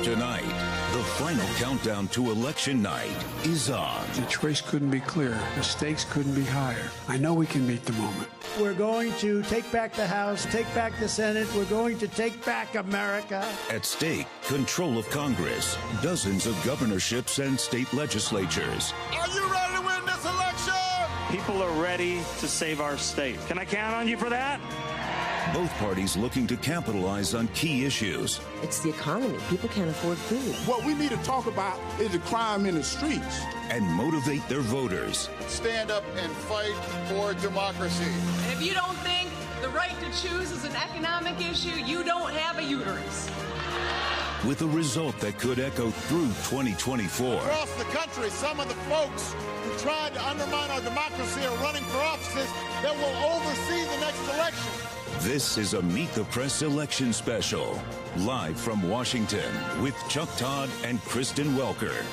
Tonight, the final countdown to election night is on. The choice couldn't be clearer. The stakes couldn't be higher. I know we can meet the moment. We're going to take back the House, take back the Senate. We're going to take back America. At stake, control of Congress, dozens of governorships and state legislatures. Are you ready to win this election? People are ready to save our state. Can I count on you for that? Both parties looking to capitalize on key issues. It's the economy. People can't afford food. What we need to talk about is the crime in the streets. And motivate their voters. Stand up and fight for democracy. And if you don't think the right to choose is an economic issue, you don't have a uterus. With a result that could echo through 2024. Across the country, some of the folks who tried to undermine our democracy are running for offices that will oversee the next election. This is a Meet the Press election special, live from Washington with Chuck Todd and Kristen Welker.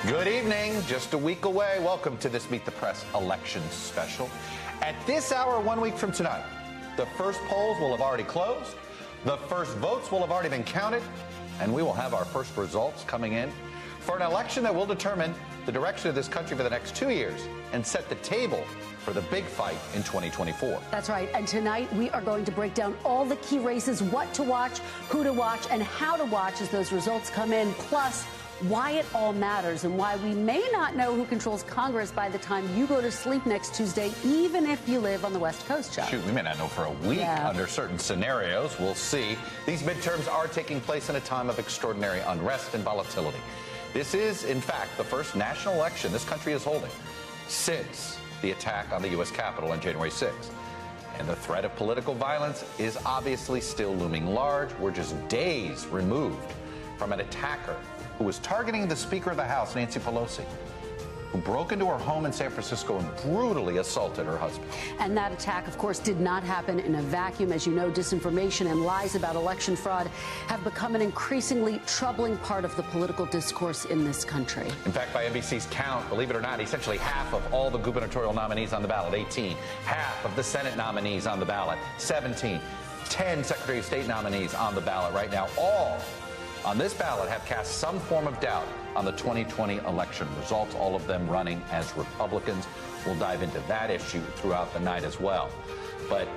Good evening, just a week away. Welcome to this Meet the Press election special. At this hour, 1 week from tonight, the first polls will have already closed, the first votes will have already been counted, and we will have our first results coming in for an election that will determine the direction of this country for the next 2 years and set the table for the big fight in 2024. That's right. And tonight we are going to break down all the key races, what to watch, who to watch, and how to watch as those results come in, plus why it all matters and why we may not know who controls Congress by the time you go to sleep next Tuesday, even if you live on the West Coast, Chuck. Shoot, we may not know for a week under certain scenarios. We'll see. These midterms are taking place in a time of extraordinary unrest and volatility. This is, in fact, the first national election this country is holding since the attack on the U.S. Capitol on January 6th. And the threat of political violence is obviously still looming large. We're just days removed from an attacker who was targeting the Speaker of the House, Nancy Pelosi, who broke into her home in San Francisco and brutally assaulted her husband. And that attack, of course, did not happen in a vacuum. As you know, disinformation and lies about election fraud have become an increasingly troubling part of the political discourse in this country. In fact, by NBC's count, believe it or not, essentially half of all the gubernatorial nominees on the ballot, 18, half of the Senate nominees on the ballot, 17, 10 Secretary of State nominees on the ballot right now, all on this ballot have cast some form of doubt on the 2020 election results, all of them running as Republicans. We'll dive into that issue throughout the night as well. But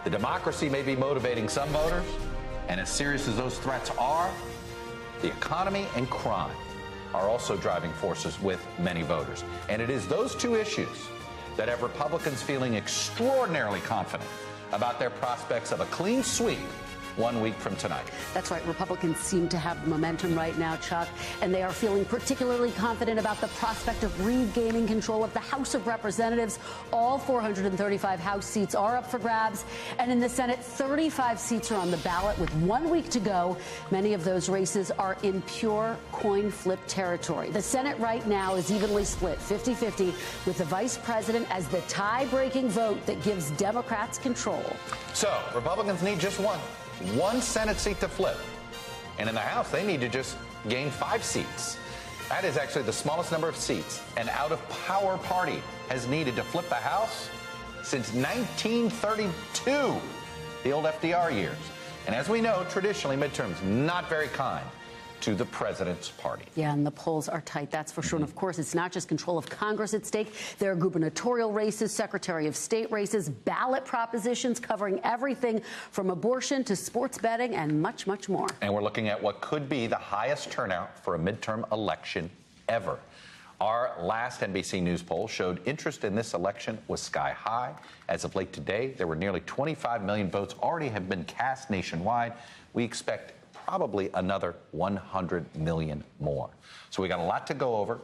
the democracy may be motivating some voters, and as serious as those threats are, the economy and crime are also driving forces with many voters. And it is those two issues that have Republicans feeling extraordinarily confident about their prospects of a clean sweep 1 week from tonight. That's right. Republicans seem to have momentum right now, Chuck, and they are feeling particularly confident about the prospect of regaining control of the House of Representatives. All 435 House seats are up for grabs, and in the Senate, 35 seats are on the ballot with 1 week to go. Many of those races are in pure coin flip territory. The Senate right now is evenly split, 50-50, with the vice president as the tie-breaking vote that gives Democrats control. So Republicans need just one Senate seat to flip. And in the House, they need to just gain 5 seats. That is actually the smallest number of seats an out-of-power party has needed to flip the House since 1932, the old FDR years. And as we know, traditionally, midterms not very kind to the president's party. Yeah, and the polls are tight, that's for sure. And of course, it's not just control of Congress at stake. There are gubernatorial races, Secretary of State races, ballot propositions covering everything from abortion to sports betting and much, much more. And we're looking at what could be the highest turnout for a midterm election ever. Our last NBC News poll showed interest in this election was sky high. As of late today, there were nearly 25 million votes already have been cast nationwide. We expect probably another 100 million more. So we got a lot to go over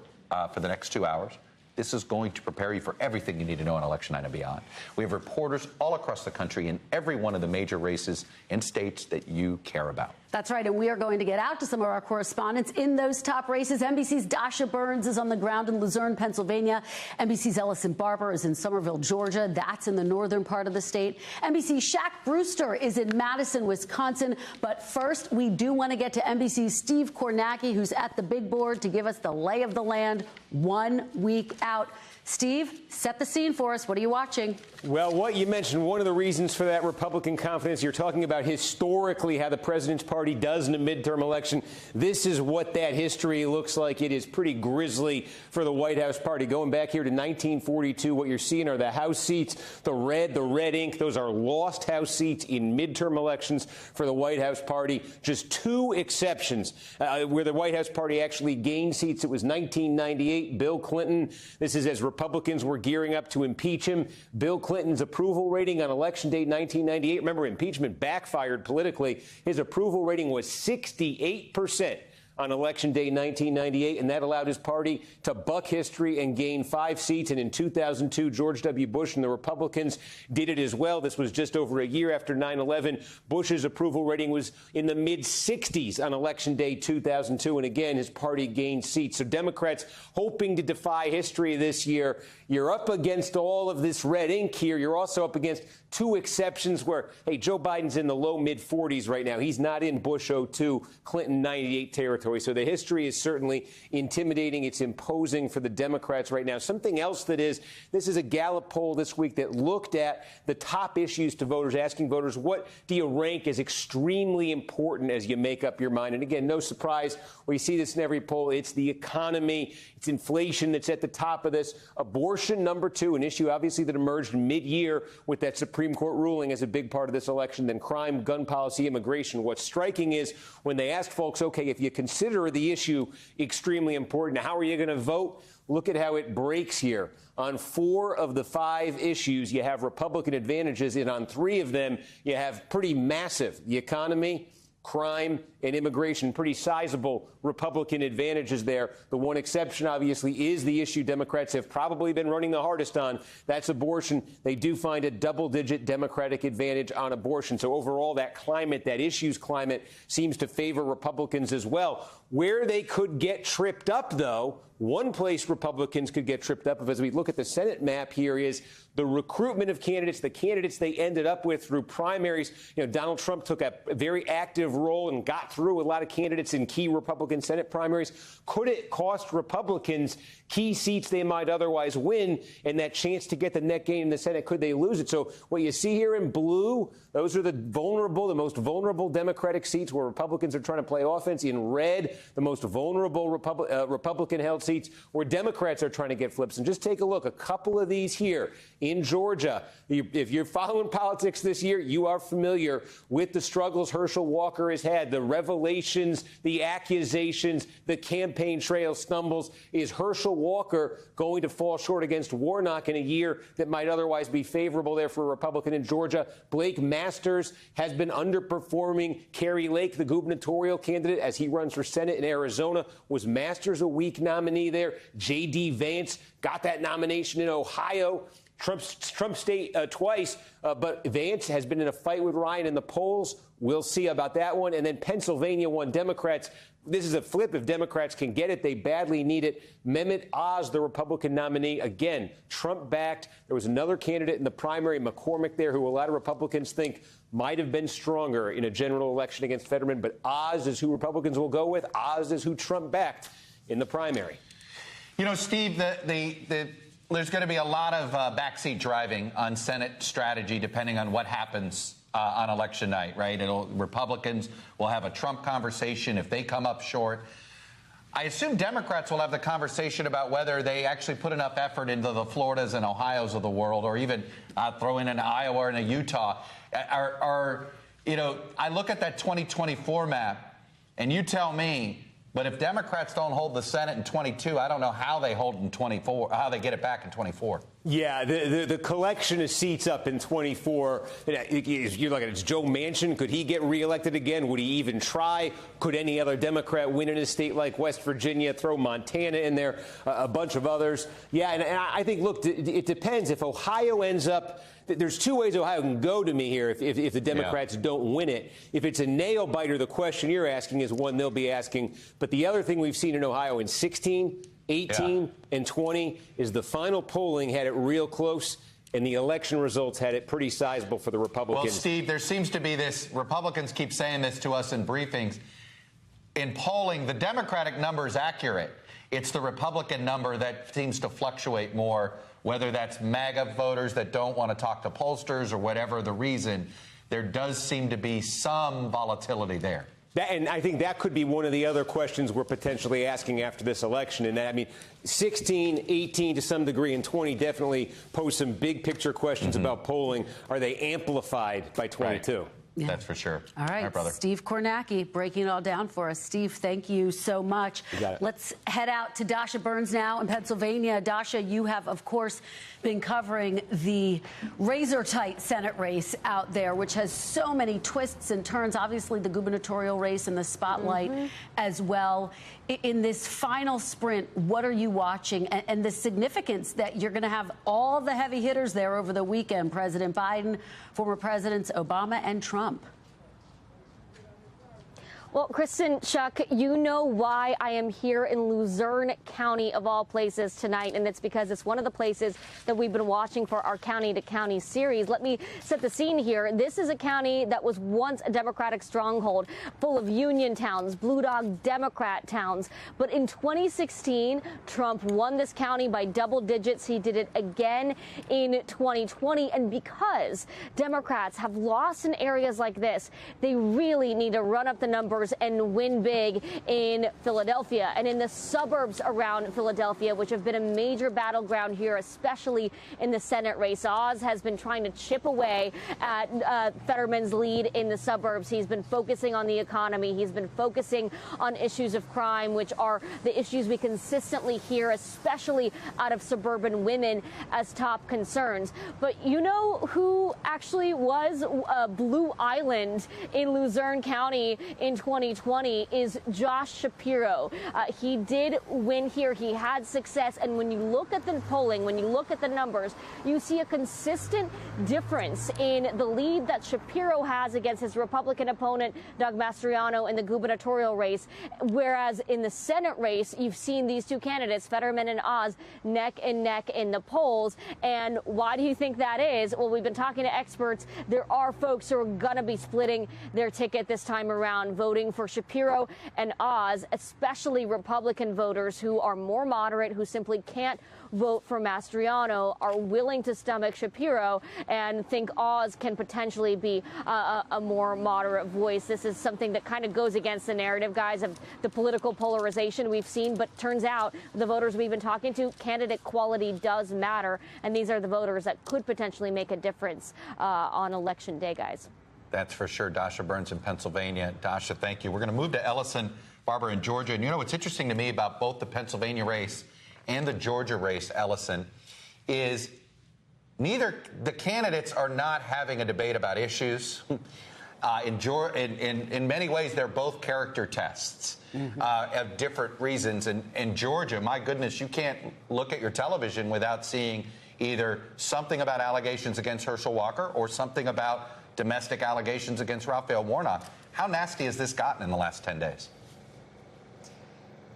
for the next 2 hours. This is going to prepare you for everything you need to know on election night and beyond. We have reporters all across the country in every one of the major races in states that you care about. That's right, and we are going to get out to some of our correspondents in those top races. NBC's Dasha Burns is on the ground in Luzerne, Pennsylvania. NBC's Ellison Barber is in Somerville, Georgia. That's in the northern part of the state. NBC's Shaq Brewster is in Madison, Wisconsin. But first, we do want to get to NBC's Steve Kornacki, who's at the big board to give us the lay of the land 1 week out. Steve, set the scene for us. What are you watching? Well, what you mentioned, one of the reasons for that Republican confidence, you're talking about historically how the president's party does in a midterm election. This is what that history looks like. It is pretty grisly for the White House party. Going back here to 1942, what you're seeing are the House seats, the red ink. Those are lost House seats in midterm elections for the White House party. Just two exceptions where the White House party actually gained seats. It was 1998, Bill Clinton. This is as Republicans were gearing up to impeach him. Bill Clinton's approval rating on Election Day 1998, remember, impeachment backfired politically. His approval rating was 68% on Election Day 1998, and that allowed his party to buck history and gain 5 seats. And in 2002, George W. Bush and the Republicans did it as well. This was just over a year after 9/11. Bush's approval rating was in the mid-60s on Election Day 2002, and again, his party gained seats. So Democrats hoping to defy history this year. You're up against all of this red ink here. You're also up against two exceptions where, hey, Joe Biden's in the low mid-40s right now. He's not in Bush 02, Clinton 98 territory. So the history is certainly intimidating. It's imposing for the Democrats right now. Something else that is, this is a Gallup poll this week that looked at the top issues to voters, asking voters, what do you rank as extremely important as you make up your mind? And again, no surprise, we see this in every poll. It's the economy. It's inflation that's at the top of this. Abortion, number 2, an issue obviously that emerged mid-year with that Supreme Court ruling as a big part of this election. Then crime, gun policy, immigration. What's striking is when they ask folks, okay, if you consider the issue extremely important, how are you going to vote? Look at how it breaks here. On 4 of the 5 issues, you have Republican advantages, and on 3 of them, you have pretty massive, the economy, crime, and immigration, pretty sizable Republican advantages there. The one exception, obviously, is the issue Democrats have probably been running the hardest on. That's abortion. They do find a double-digit Democratic advantage on abortion. So overall, that climate, that issues climate, seems to favor Republicans as well. Where they could get tripped up, though, one place Republicans could get tripped up, as we look at the Senate map here, is the recruitment of candidates, the candidates they ended up with through primaries. You know, Donald Trump took a very active role and got through a lot of candidates in key Republican Senate primaries. Could it cost Republicans key seats they might otherwise win and that chance to get the net gain in the Senate? Could they lose it? So what you see here in blue, those are the most vulnerable Democratic seats where Republicans are trying to play offense. In red, the most vulnerable Republican-held seats where Democrats are trying to get flips. And just take a look, a couple of these here. In Georgia, if you're following politics this year, you are familiar with the struggles Herschel Walker has had, the revelations, the accusations, the campaign trail stumbles. Is Herschel Walker going to fall short against Warnock in a year that might otherwise be favorable there for a Republican in Georgia? Blake Masters has been underperforming. Kerry Lake, the gubernatorial candidate, as he runs for Senate in Arizona, was Masters a weak nominee there. J.D. Vance got that nomination in Ohio. Trump state twice, but Vance has been in a fight with Ryan in the polls. We'll see about that one. And then Pennsylvania won Democrats. This is a flip. If Democrats can get it, they badly need it. Mehmet Oz, the Republican nominee, again, Trump-backed. There was another candidate in the primary, McCormick there, who a lot of Republicans think might have been stronger in a general election against Fetterman. But Oz is who Republicans will go with. Oz is who Trump backed in the primary. You know, Steve, there's going to be a lot of backseat driving on Senate strategy depending on what happens on election night, right? Republicans will have a Trump conversation if they come up short. I assume Democrats will have the conversation about whether they actually put enough effort into the Floridas and Ohios of the world, or even throw in an Iowa and a Utah. You know, I look at that 2024 map, and you tell me. But if Democrats don't hold the Senate in 22, I don't know how they hold in 24, how they get it back in 24. Yeah, the collection of seats up in 24, you're looking at Joe Manchin. Could he get reelected again? Would he even try? Could any other Democrat win in a state like West Virginia? Throw Montana in there, a bunch of others. Yeah, and I think, look, it depends. If Ohio ends up, there's 2 ways Ohio can go to me here if the Democrats don't win it. If it's a nail-biter, the question you're asking is one they'll be asking. But the other thing we've seen in Ohio in 16, 18, and 20 is the final polling had it real close, and the election results had it pretty sizable for the Republicans. Well, Steve, there seems to be this, Republicans keep saying this to us in briefings. In polling, the Democratic number is accurate. It's the Republican number that seems to fluctuate more, whether that's MAGA voters that don't want to talk to pollsters or whatever the reason. There does seem to be some volatility there. And I think that could be one of the other questions we're potentially asking after this election. And I mean, 16, 18 to some degree, and 20 definitely pose some big picture questions about polling. Are they amplified by 22? Right. Yeah. That's for sure. All right, brother. Steve Kornacki breaking it all down for us. Steve, thank you so much. You got it. Let's head out to Dasha Burns now in Pennsylvania. Dasha, you have, of course, been covering the razor-tight Senate race out there, which has so many twists and turns. Obviously, the gubernatorial race in the spotlight as well. In this final sprint, what are you watching? And the significance that you're going to have all the heavy hitters there over the weekend, President Biden, former Presidents Obama and Trump. Well, Kristen, Chuck, you know why I am here in Luzerne County, of all places, tonight, and it's because it's one of the places that we've been watching for our County to County series. Let me set the scene here. This is a county that was once a Democratic stronghold, full of union towns, blue dog Democrat towns. But in 2016, Trump won this county by double digits. He did it again in 2020. And because Democrats have lost in areas like this, they really need to run up the numbers and win big in Philadelphia and in the suburbs around Philadelphia, which have been a major battleground here, especially in the Senate race. Oz has been trying to chip away at Fetterman's lead in the suburbs. He's been focusing on the economy. He's been focusing on issues of crime, which are the issues we consistently hear, especially out of suburban women, as top concerns. But you know who actually was Blue Island in Luzerne County in 2020 is Josh Shapiro. He did win here. He had success. And when you look at the polling, when you look at the numbers, you see a consistent difference in the lead that Shapiro has against his Republican opponent, Doug Mastriano, in the gubernatorial race. Whereas in the Senate race, you've seen these two candidates, Fetterman and Oz, neck and neck in the polls. And why do you think that is? Well, we've been talking to experts. There are folks who are going to be splitting their ticket this time around, voting for Shapiro and Oz, especially Republican voters who are more moderate, who simply can't vote for Mastriano, are willing to stomach Shapiro and think Oz can potentially be a more moderate voice. This is something that kind of goes against the narrative, guys, of the political polarization we've seen. But turns out the voters we've been talking to, candidate quality does matter. And these are the voters that could potentially make a difference on Election Day, guys. That's for sure. Dasha Burns in Pennsylvania. Dasha, thank you. We're going to move to Ellison, Barbara, in Georgia. And you know what's interesting to me about both the Pennsylvania race and the Georgia race, Ellison, is neither the candidates are not having a debate about issues. In many ways, they're both character tests of different reasons. And in Georgia, my goodness, you can't look at your television without seeing either something about allegations against Herschel Walker or something about domestic allegations against Raphael Warnock. How nasty has this gotten in the last 10 days?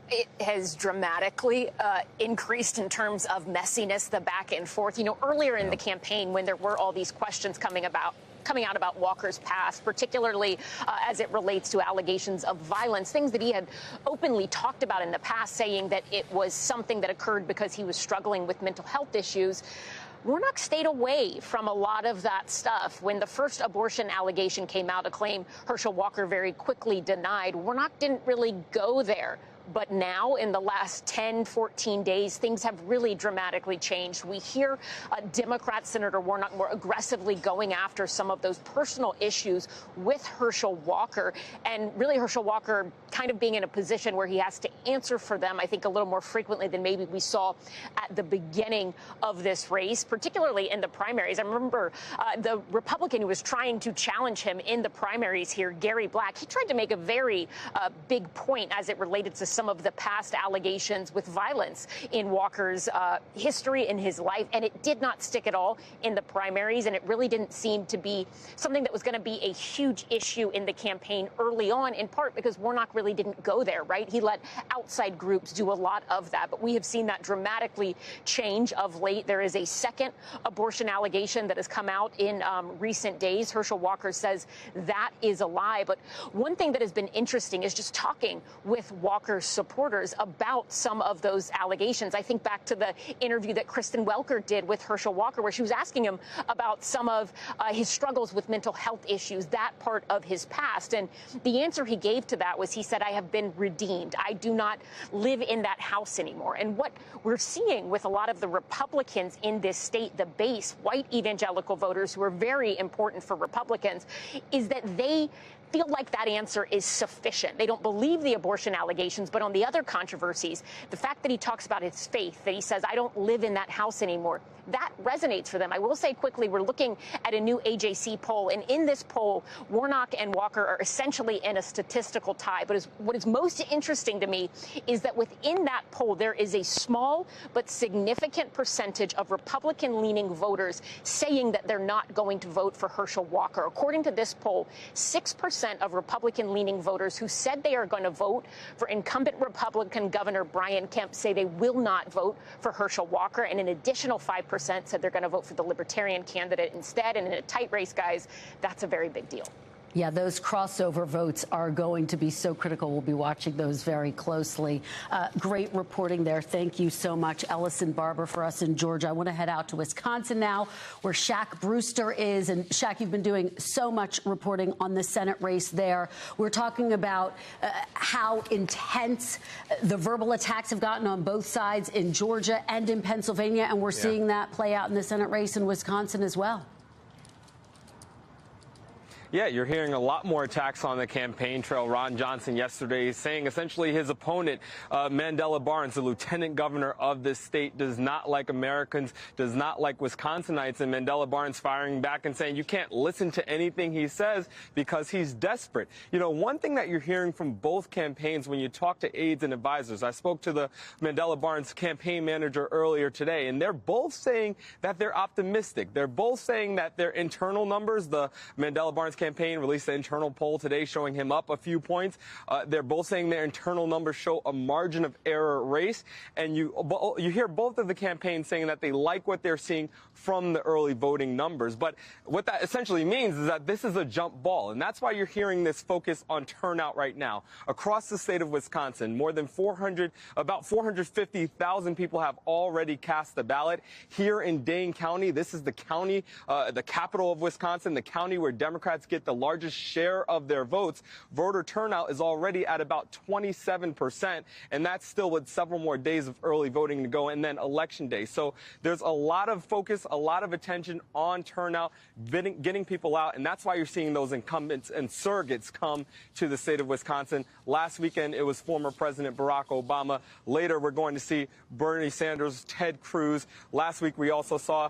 It has dramatically increased in terms of messiness, the back and forth. You know, earlier in the campaign, when there were all these questions coming out about Walker's past, particularly as it relates to allegations of violence, things that he had openly talked about in the past, saying that it was something that occurred because he was struggling with mental health issues. Warnock stayed away from a lot of that stuff. When the first abortion allegation came out, a claim Herschel Walker very quickly denied, Warnock didn't really go there. But now, in the last 10, 14 days, things have really dramatically changed. We hear Democrat Senator Warnock more aggressively going after some of those personal issues with Herschel Walker, and really Herschel Walker kind of being in a position where he has to answer for them, I think, a little more frequently than maybe we saw at the beginning of this race, particularly in the primaries. I remember the Republican who was trying to challenge him in the primaries here, Gary Black, he tried to make a very big point as it related to some of the past allegations with violence in Walker's history in his life, and it did not stick at all in the primaries, and it really didn't seem to be something that was going to be a huge issue in the campaign early on, in part because Warnock really didn't go there, right? He let outside groups do a lot of that, but we have seen that dramatically change of late. There is a second abortion allegation that has come out in recent days. Herschel Walker says that is a lie, but one thing that has been interesting is just talking with Walker's supporters about some of those allegations. I think back to the interview that Kristen Welker did with Herschel Walker, where she was asking him about some of his struggles with mental health issues, that part of his past. And the answer he gave to that was, he said, I have been redeemed. I do not live in that house anymore. And what we're seeing with a lot of the Republicans in this state, the base, white evangelical voters who are very important for Republicans, is that they feel like that answer is sufficient. They don't believe the abortion allegations, but on the other controversies, the fact that he talks about his faith, that he says, I don't live in that house anymore, that resonates for them. I will say quickly, we're looking at a new AJC poll, and in this poll, Warnock and Walker are essentially in a statistical tie. But what is most interesting to me is that within that poll, there is a small but significant percentage of Republican-leaning voters saying that they're not going to vote for Herschel Walker. According to this poll, 6% of Republican-leaning voters who said they are going to vote for incumbent Republican Governor Brian Kemp say they will not vote for Herschel Walker, and an additional 5% said they're going to vote for the Libertarian candidate instead. And in a tight race, guys, that's a very big deal. Yeah, those crossover votes are going to be so critical. We'll be watching those very closely. Great reporting there. Thank you so much, Ellison Barber, for us in Georgia. I want to head out to Wisconsin now, where Shaq Brewster is. And Shaq, you've been doing so much reporting on the Senate race there. We're talking about how intense the verbal attacks have gotten on both sides in Georgia and in Pennsylvania. And we're seeing that play out in the Senate race in Wisconsin as well. Yeah, you're hearing a lot more attacks on the campaign trail. Ron Johnson yesterday saying essentially his opponent, Mandela Barnes, the lieutenant governor of this state, does not like Americans, does not like Wisconsinites. And Mandela Barnes firing back and saying you can't listen to anything he says because he's desperate. You know, one thing that you're hearing from both campaigns when you talk to aides and advisors, I spoke to the Mandela Barnes campaign manager earlier today, and they're both saying that they're optimistic. They're both saying that their internal numbers, the Mandela Barnes campaign released an internal poll today showing him up a few points. They're both saying their internal numbers show a margin of error race. And you hear both of the campaigns saying that they like what they're seeing from the early voting numbers. But what that essentially means is that this is a jump ball. And that's why you're hearing this focus on turnout right now. Across the state of Wisconsin, more than about 450,000 people have already cast the ballot. Here in Dane County, this is the county, the capital of Wisconsin, the county where Democrats get the largest share of their votes. Voter turnout is already at about 27%, and that's still with several more days of early voting to go, and then election day. So there's a lot of focus, a lot of attention on turnout, getting people out, and that's why you're seeing those incumbents and surrogates come to the state of Wisconsin. Last weekend, it was former President Barack Obama. Later, we're going to see Bernie Sanders, Ted Cruz. Last week, we also saw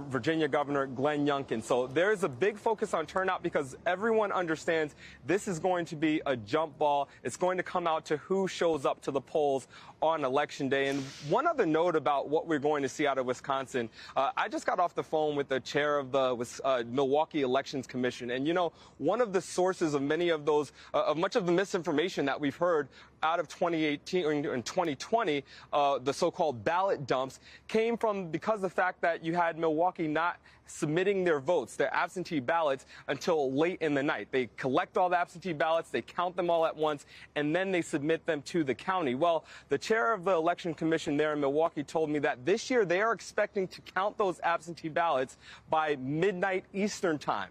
Virginia Governor Glenn Youngkin. So there's a big focus on turnout because everyone understands this is going to be a jump ball. It's going to come out to who shows up to the polls on Election Day. And one other note about what we're going to see out of Wisconsin, I just got off the phone with the chair of the Milwaukee Elections Commission. And, you know, one of the sources of many of those, of much of the misinformation that we've heard out of 2018 and 2020, the so-called ballot dumps, came from because of the fact that you had Milwaukee not submitting their votes, their absentee ballots, until late in the night. They collect all the absentee ballots, they count them all at once, and then they submit them to the county. Well, the chair of the Election Commission there in Milwaukee told me that this year they are expecting to count those absentee ballots by midnight Eastern time.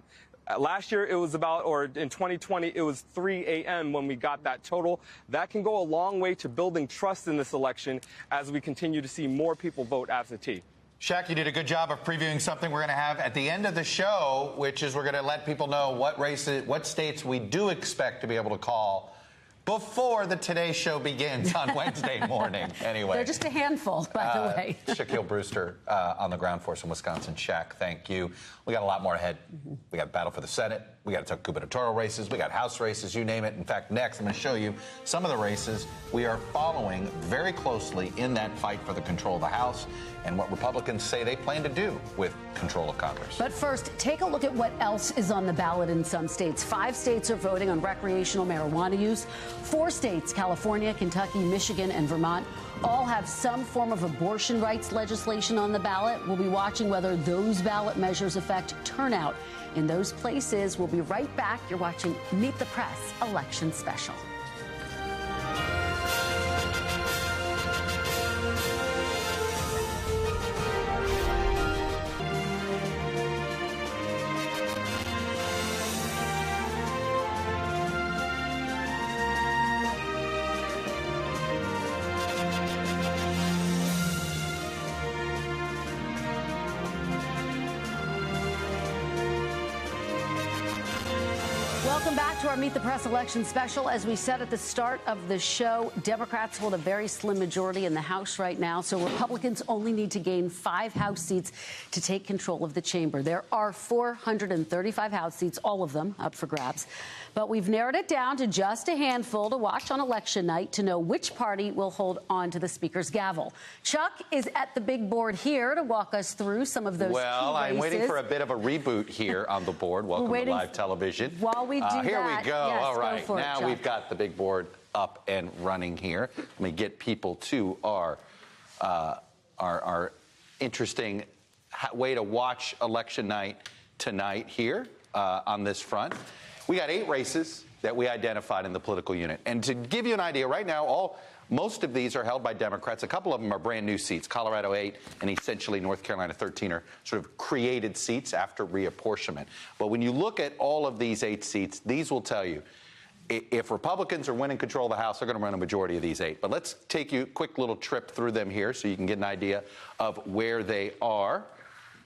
Last year, it was about, or in 2020, it was 3 a.m. when we got that total. That can go a long way to building trust in this election as we continue to see more people vote absentee. Shaq, you did a good job of previewing something we're going to have at the end of the show, which is we're going to let people know what races, what states we do expect to be able to call before the Today Show begins on Wednesday morning. Anyway. They're just a handful, by the way. Shaquille Brewster on the ground for us in Wisconsin. Shaq, thank you. We got a lot more ahead. We got battle for the Senate. We got to talk gubernatorial races. We got House races, you name it. In fact, next, I'm going to show you some of the races we are following very closely in that fight for the control of the House and what Republicans say they plan to do with control of Congress. But first, take a look at what else is on the ballot in some states. 5 states are voting on recreational marijuana use. 4 states, California, Kentucky, Michigan, and Vermont, all have some form of abortion rights legislation on the ballot. We'll be watching whether those ballot measures affect turnout in those places. We'll be right back. You're watching Meet the Press Election Special. Welcome back to our Meet the Press election special. As we said at the start of the show, Democrats hold a very slim majority in the House right now, so Republicans only need to gain 5 House seats to take control of the chamber. There are 435 House seats, all of them up for grabs. But we've narrowed it down to just a handful to watch on election night to know which party will hold on to the Speaker's gavel. Chuck is at the big board here to walk us through some of those key races. I'm waiting for a bit of a reboot here on the board. Welcome to live television. While we do here that, we go. yes, All right. go for Now it, we've got the big board up and running here. Let me get people to our interesting way to watch election night tonight here on this front. We got 8 races that we identified in the political unit. And to give you an idea, right now, most of these are held by Democrats. A couple of them are brand new seats. Colorado 8 and essentially North Carolina 13 are sort of created seats after reapportionment. But when you look at all of these 8 seats, these will tell you if Republicans are winning control of the House, they're going to run a majority of these 8. But let's take you a quick little trip through them here so you can get an idea of where they are.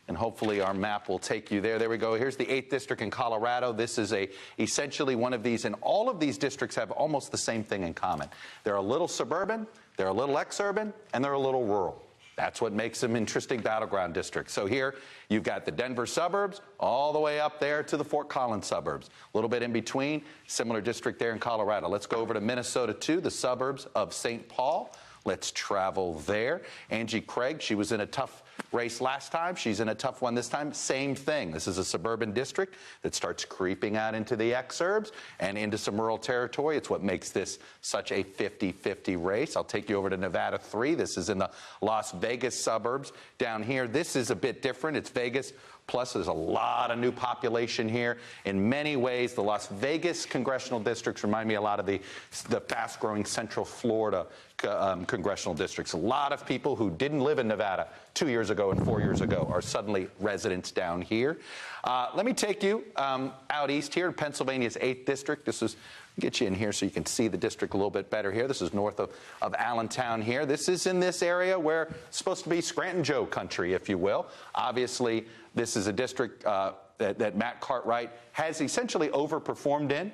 And hopefully our map will take you there. There we go. Here's the 8th district in Colorado. This is essentially one of these, and all of these districts have almost the same thing in common. They're a little suburban, they're a little exurban, and they're a little rural. That's what makes them interesting battleground districts. So here you've got the Denver suburbs all the way up there to the Fort Collins suburbs. A little bit in between, similar district there in Colorado. Let's go over to Minnesota too, the suburbs of St. Paul. Let's travel there. Angie Craig, she was in a tough race last time. She's in a tough one this time. Same thing. This is a suburban district that starts creeping out into the exurbs and into some rural territory. It's what makes this such a 50-50 race. I'll take you over to Nevada 3. This is in the Las Vegas suburbs down here. This is a bit different. It's Vegas. Plus, there's a lot of new population here. In many ways, the Las Vegas congressional districts remind me a lot of the fast-growing Central Florida congressional districts. A lot of people who didn't live in Nevada 2 years ago and 4 years ago are suddenly residents down here. Let me take you out east here in Pennsylvania's 8th district. This is get you in here so you can see the district a little bit better here. This is north of Allentown here. This is in this area where it's supposed to be Scranton Joe country, if you will. Obviously, this is a district that Matt Cartwright has essentially overperformed in.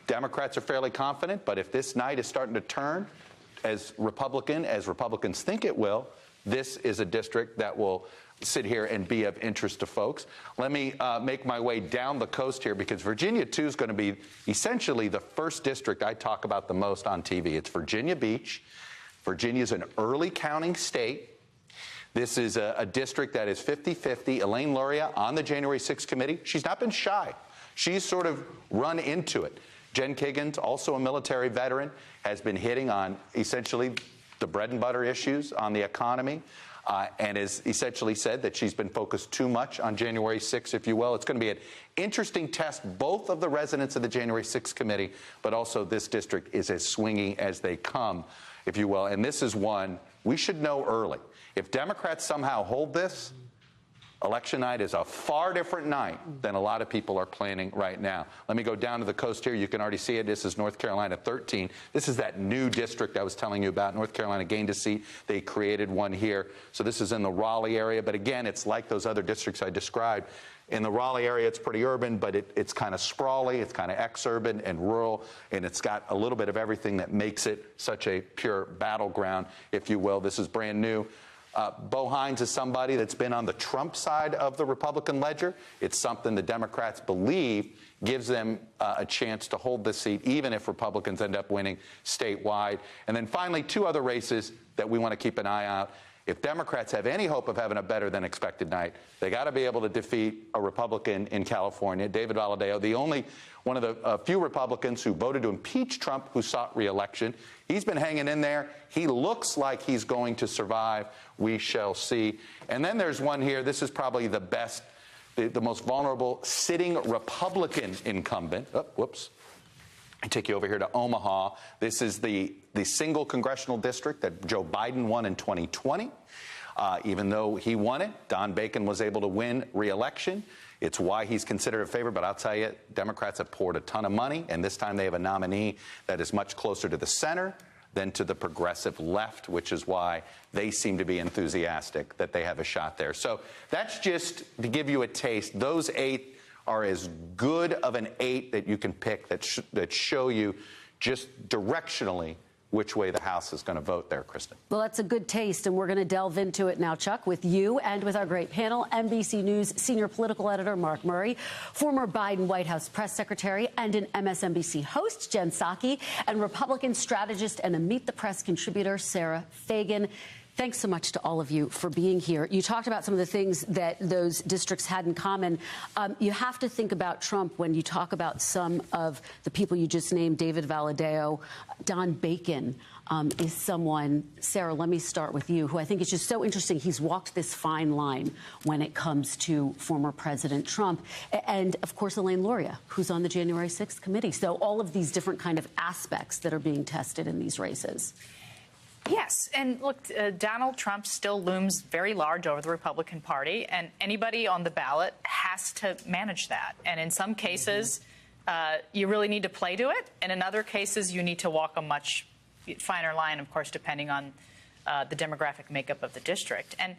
Democrats are fairly confident, but if this night is starting to turn as Republicans think it will, this is a district that will sit here and be of interest to folks. Let me make my way down the coast here because Virginia, too, is going to be essentially the first district I talk about the most on TV. It's Virginia Beach. Virginia is an early counting state. This is a district that is 50-50. Elaine Luria on the January 6th committee. She's not been shy. She's sort of run into it. Jen Kiggins, also a military veteran, has been hitting on essentially the bread and butter issues on the economy. And has essentially said that she's been focused too much on January 6th, if you will. It's going to be an interesting test, both of the residents of the January 6th committee, but also this district is as swingy as they come, if you will. And this is one we should know early. If Democrats somehow hold this, election night is a far different night than a lot of people are planning right now. Let me go down to the coast here. You can already see it. This is North Carolina 13. This is that new district I was telling you about. North Carolina gained a seat. They created one here. So this is in the Raleigh area. But again, it's like those other districts I described. In the Raleigh area, it's pretty urban, but it's kind of sprawly. It's kind of exurban and rural. And it's got a little bit of everything that makes it such a pure battleground, if you will. This is brand new. Bo Hines is somebody that's been on the Trump side of the Republican ledger. It's something the Democrats believe gives them a chance to hold this seat, even if Republicans end up winning statewide. And then finally, 2 other races that we want to keep an eye out. If Democrats have any hope of having a better than expected night, they got to be able to defeat a Republican in California, David Valadao, the only one of the few Republicans who voted to impeach Trump who sought re-election. He's been hanging in there. He looks like he's going to survive. We shall see. And then there's one here. This is probably the best, the most vulnerable sitting Republican incumbent. Oh, whoops. I take you over here to Omaha. This is the single congressional district that Joe Biden won in 2020. Even though he won it, Don Bacon was able to win re-election. It's why he's considered a favorite, but I'll tell you, Democrats have poured a ton of money, and this time they have a nominee that is much closer to the center than to the progressive left, which is why they seem to be enthusiastic that they have a shot there. So that's just to give you a taste. Those 8 are as good of an 8 that you can pick that show you just directionally which way the House is going to vote there, Kristen. Well, that's a good taste, and we're going to delve into it now, Chuck, with you and with our great panel, NBC News senior political editor Mark Murray, former Biden White House press secretary and an MSNBC host, Jen Psaki, and Republican strategist and a Meet the Press contributor, Sarah Fagan. Thanks so much to all of you for being here. You talked about some of the things that those districts had in common. You have to think about Trump when you talk about some of the people you just named, David Valadao. Don Bacon is someone, Sarah, let me start with you, who I think is just so interesting. He's walked this fine line when it comes to former President Trump. And, of course, Elaine Luria, who's on the January 6th committee. So all of these different kind of aspects that are being tested in these races. Yes. And look, Donald Trump still looms very large over the Republican Party, and anybody on the ballot has to manage that. And in some cases, you really need to play to it. And in other cases, you need to walk a much finer line, of course, depending on the demographic makeup of the district. And,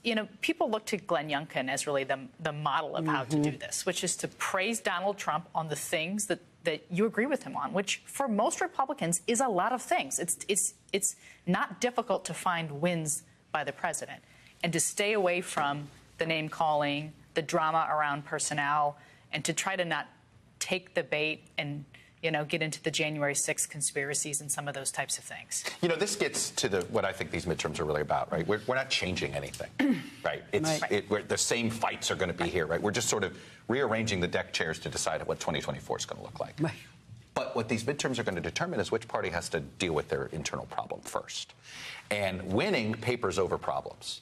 you know, people look to Glenn Youngkin as really the model of how to do this, which is to praise Donald Trump on the things that you agree with him on, which for most Republicans is a lot of things. It's not difficult to find wins by the president, and to stay away from the name calling, the drama around personnel, and to try to not take the bait and, you know, get into the January 6th conspiracies and some of those types of things. You know, this gets to what I think these midterms are really about, right? We're not changing anything, right? The same fights are going to be here, right? We're just sort of rearranging the deck chairs to decide what 2024 is going to look like. Right. But what these midterms are going to determine is which party has to deal with their internal problem first. And winning papers over problems,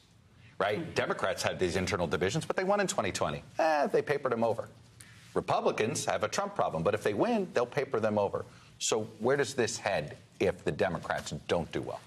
right? Democrats had these internal divisions, but they won in 2020. They papered them over. Republicans have a Trump problem, but if they win, they'll paper them over. So where does this head if the Democrats don't do well?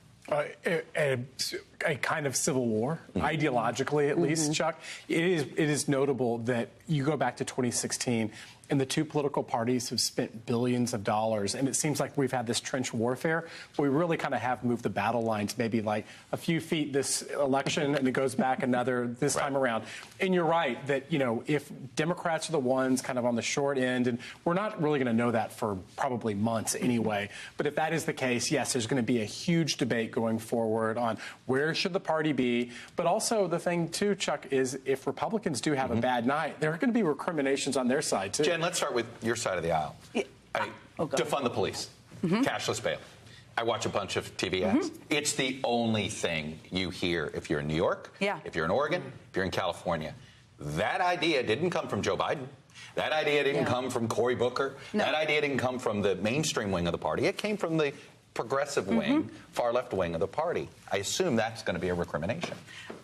A kind of civil war, ideologically at least, Chuck. It is notable that you go back to 2016, and the two political parties have spent billions of dollars, and it seems like we've had this trench warfare. But we really kind of have moved the battle lines maybe like a few feet this election, and it goes back another this time around. And you're right that, you know, if Democrats are the ones kind of on the short end, and we're not really going to know that for probably months anyway, but if that is the case, yes, there's going to be a huge debate going forward on where should the party be. But also the thing, too, Chuck, is if Republicans do have a bad night, there are going to be recriminations on their side, too. Jen, let's start with your side of the aisle. Defund the police, cashless bail. I watch a bunch of TV ads. It's the only thing you hear if you're in New York, if you're in Oregon, if you're in California. That idea didn't come from Joe Biden. That idea didn't come from Cory Booker. No. That idea didn't come from the mainstream wing of the party. It came from the progressive wing, far left wing of the party. I assume that's going to be a recrimination.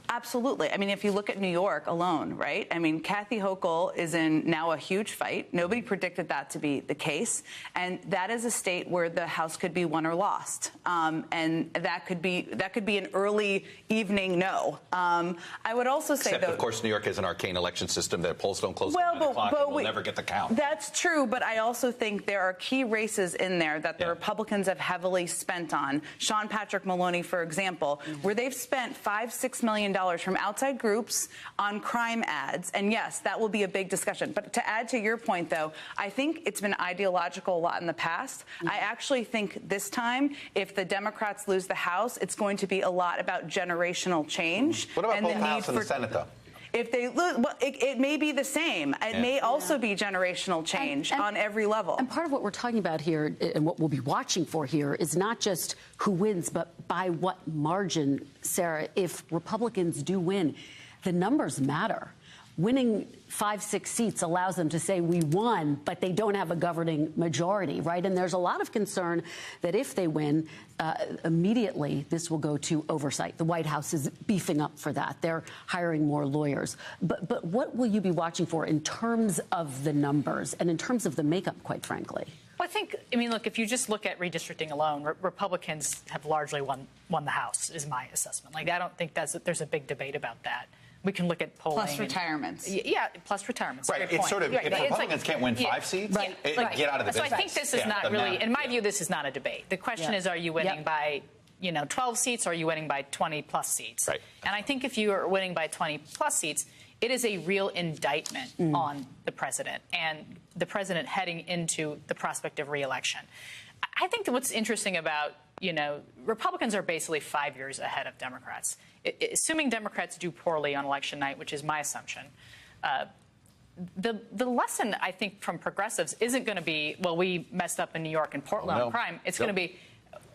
Absolutely. I mean, if you look at New York alone, right? I mean, Kathy Hochul is in now a huge fight. Nobody predicted that to be the case. And that is a state where the House could be won or lost. And that could be an early evening no. I would also say, Except, of course, New York has an arcane election system that polls don't close at 9 o'clock and we'll never get the count. That's true, but I also think there are key races in there that the Republicans have heavily spent on. Sean Patrick Maloney, for example, where they've spent $5-6 million from outside groups on crime ads. And yes, that will be a big discussion. But to add to your point, though, I think it's been ideological a lot in the past. I actually think this time, if the Democrats lose the House, it's going to be a lot about generational change. What about both the House and the Senate, though? If they lose, well, it may be the same. It may also be generational change on every level. And part of what we're talking about here and what we'll be watching for here is not just who wins, but by what margin, Sarah. If Republicans do win, the numbers matter. Winning 5-6 seats allows them to say we won, but they don't have a governing majority, right? And there's a lot of concern that if they win, immediately this will go to oversight. The White House is beefing up for that. They're hiring more lawyers. But what will you be watching for in terms of the numbers and in terms of the makeup, quite frankly? Well, I mean, look, if you just look at redistricting alone, Republicans have largely won the House, is my assessment. Like, I don't think there's a big debate about that. We can look at polling. Plus retirements. Plus retirements. Right. It's sort of, if Republicans can't win 5 seats, get out of the business. So I think this is not really, in my view, this is not a debate. The question is, are you winning by, 12 seats, or are you winning by 20-plus seats? Right. And I think if you are winning by 20-plus seats, it is a real indictment on the president and the president heading into the prospect of re-election. I think that what's interesting about, Republicans are basically 5 years ahead of Democrats. Assuming Democrats do poorly on election night, which is my assumption, the lesson, I think, from progressives isn't going to be, well, we messed up in New York and Portland on crime. It's going to be,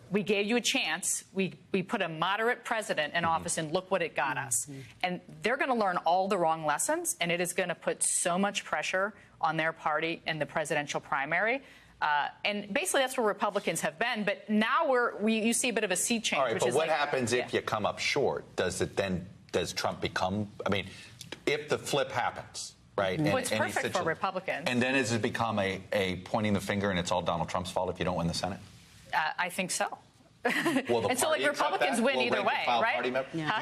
we gave you a chance. We put a moderate president in office, and look what it got us. And they're going to learn all the wrong lessons, and it is going to put so much pressure on their party in the presidential primary. And basically, that's where Republicans have been. But now you see a bit of a sea change. All right, which but is what happens if you come up short? Does Trump become? I mean, if the flip happens, right? Well, it's perfect for Republicans. And then does it become a pointing the finger and it's all Donald Trump's fault if you don't win the Senate? I think so. Will and so, Republicans win either way, right?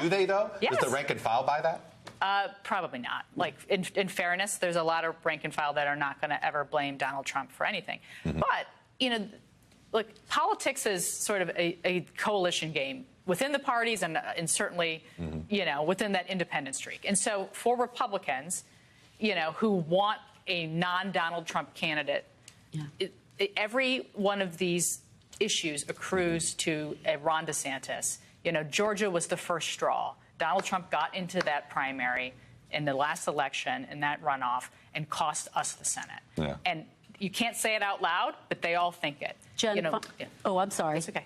Do they, though? Yes. Does the rank and file buy that? Probably not. Like, in fairness, there's a lot of rank and file that are not going to ever blame Donald Trump for anything. But, look, politics is sort of a coalition game within the parties and certainly, within that independent streak. And so for Republicans, who want a non-Donald Trump candidate, every one of these issues accrues to Ron DeSantis. Georgia was the first straw. Donald Trump got into that primary in the last election, in that runoff, and cost us the Senate. Yeah. And you can't say it out loud, but they all think it. Jen, oh, I'm sorry. It's okay.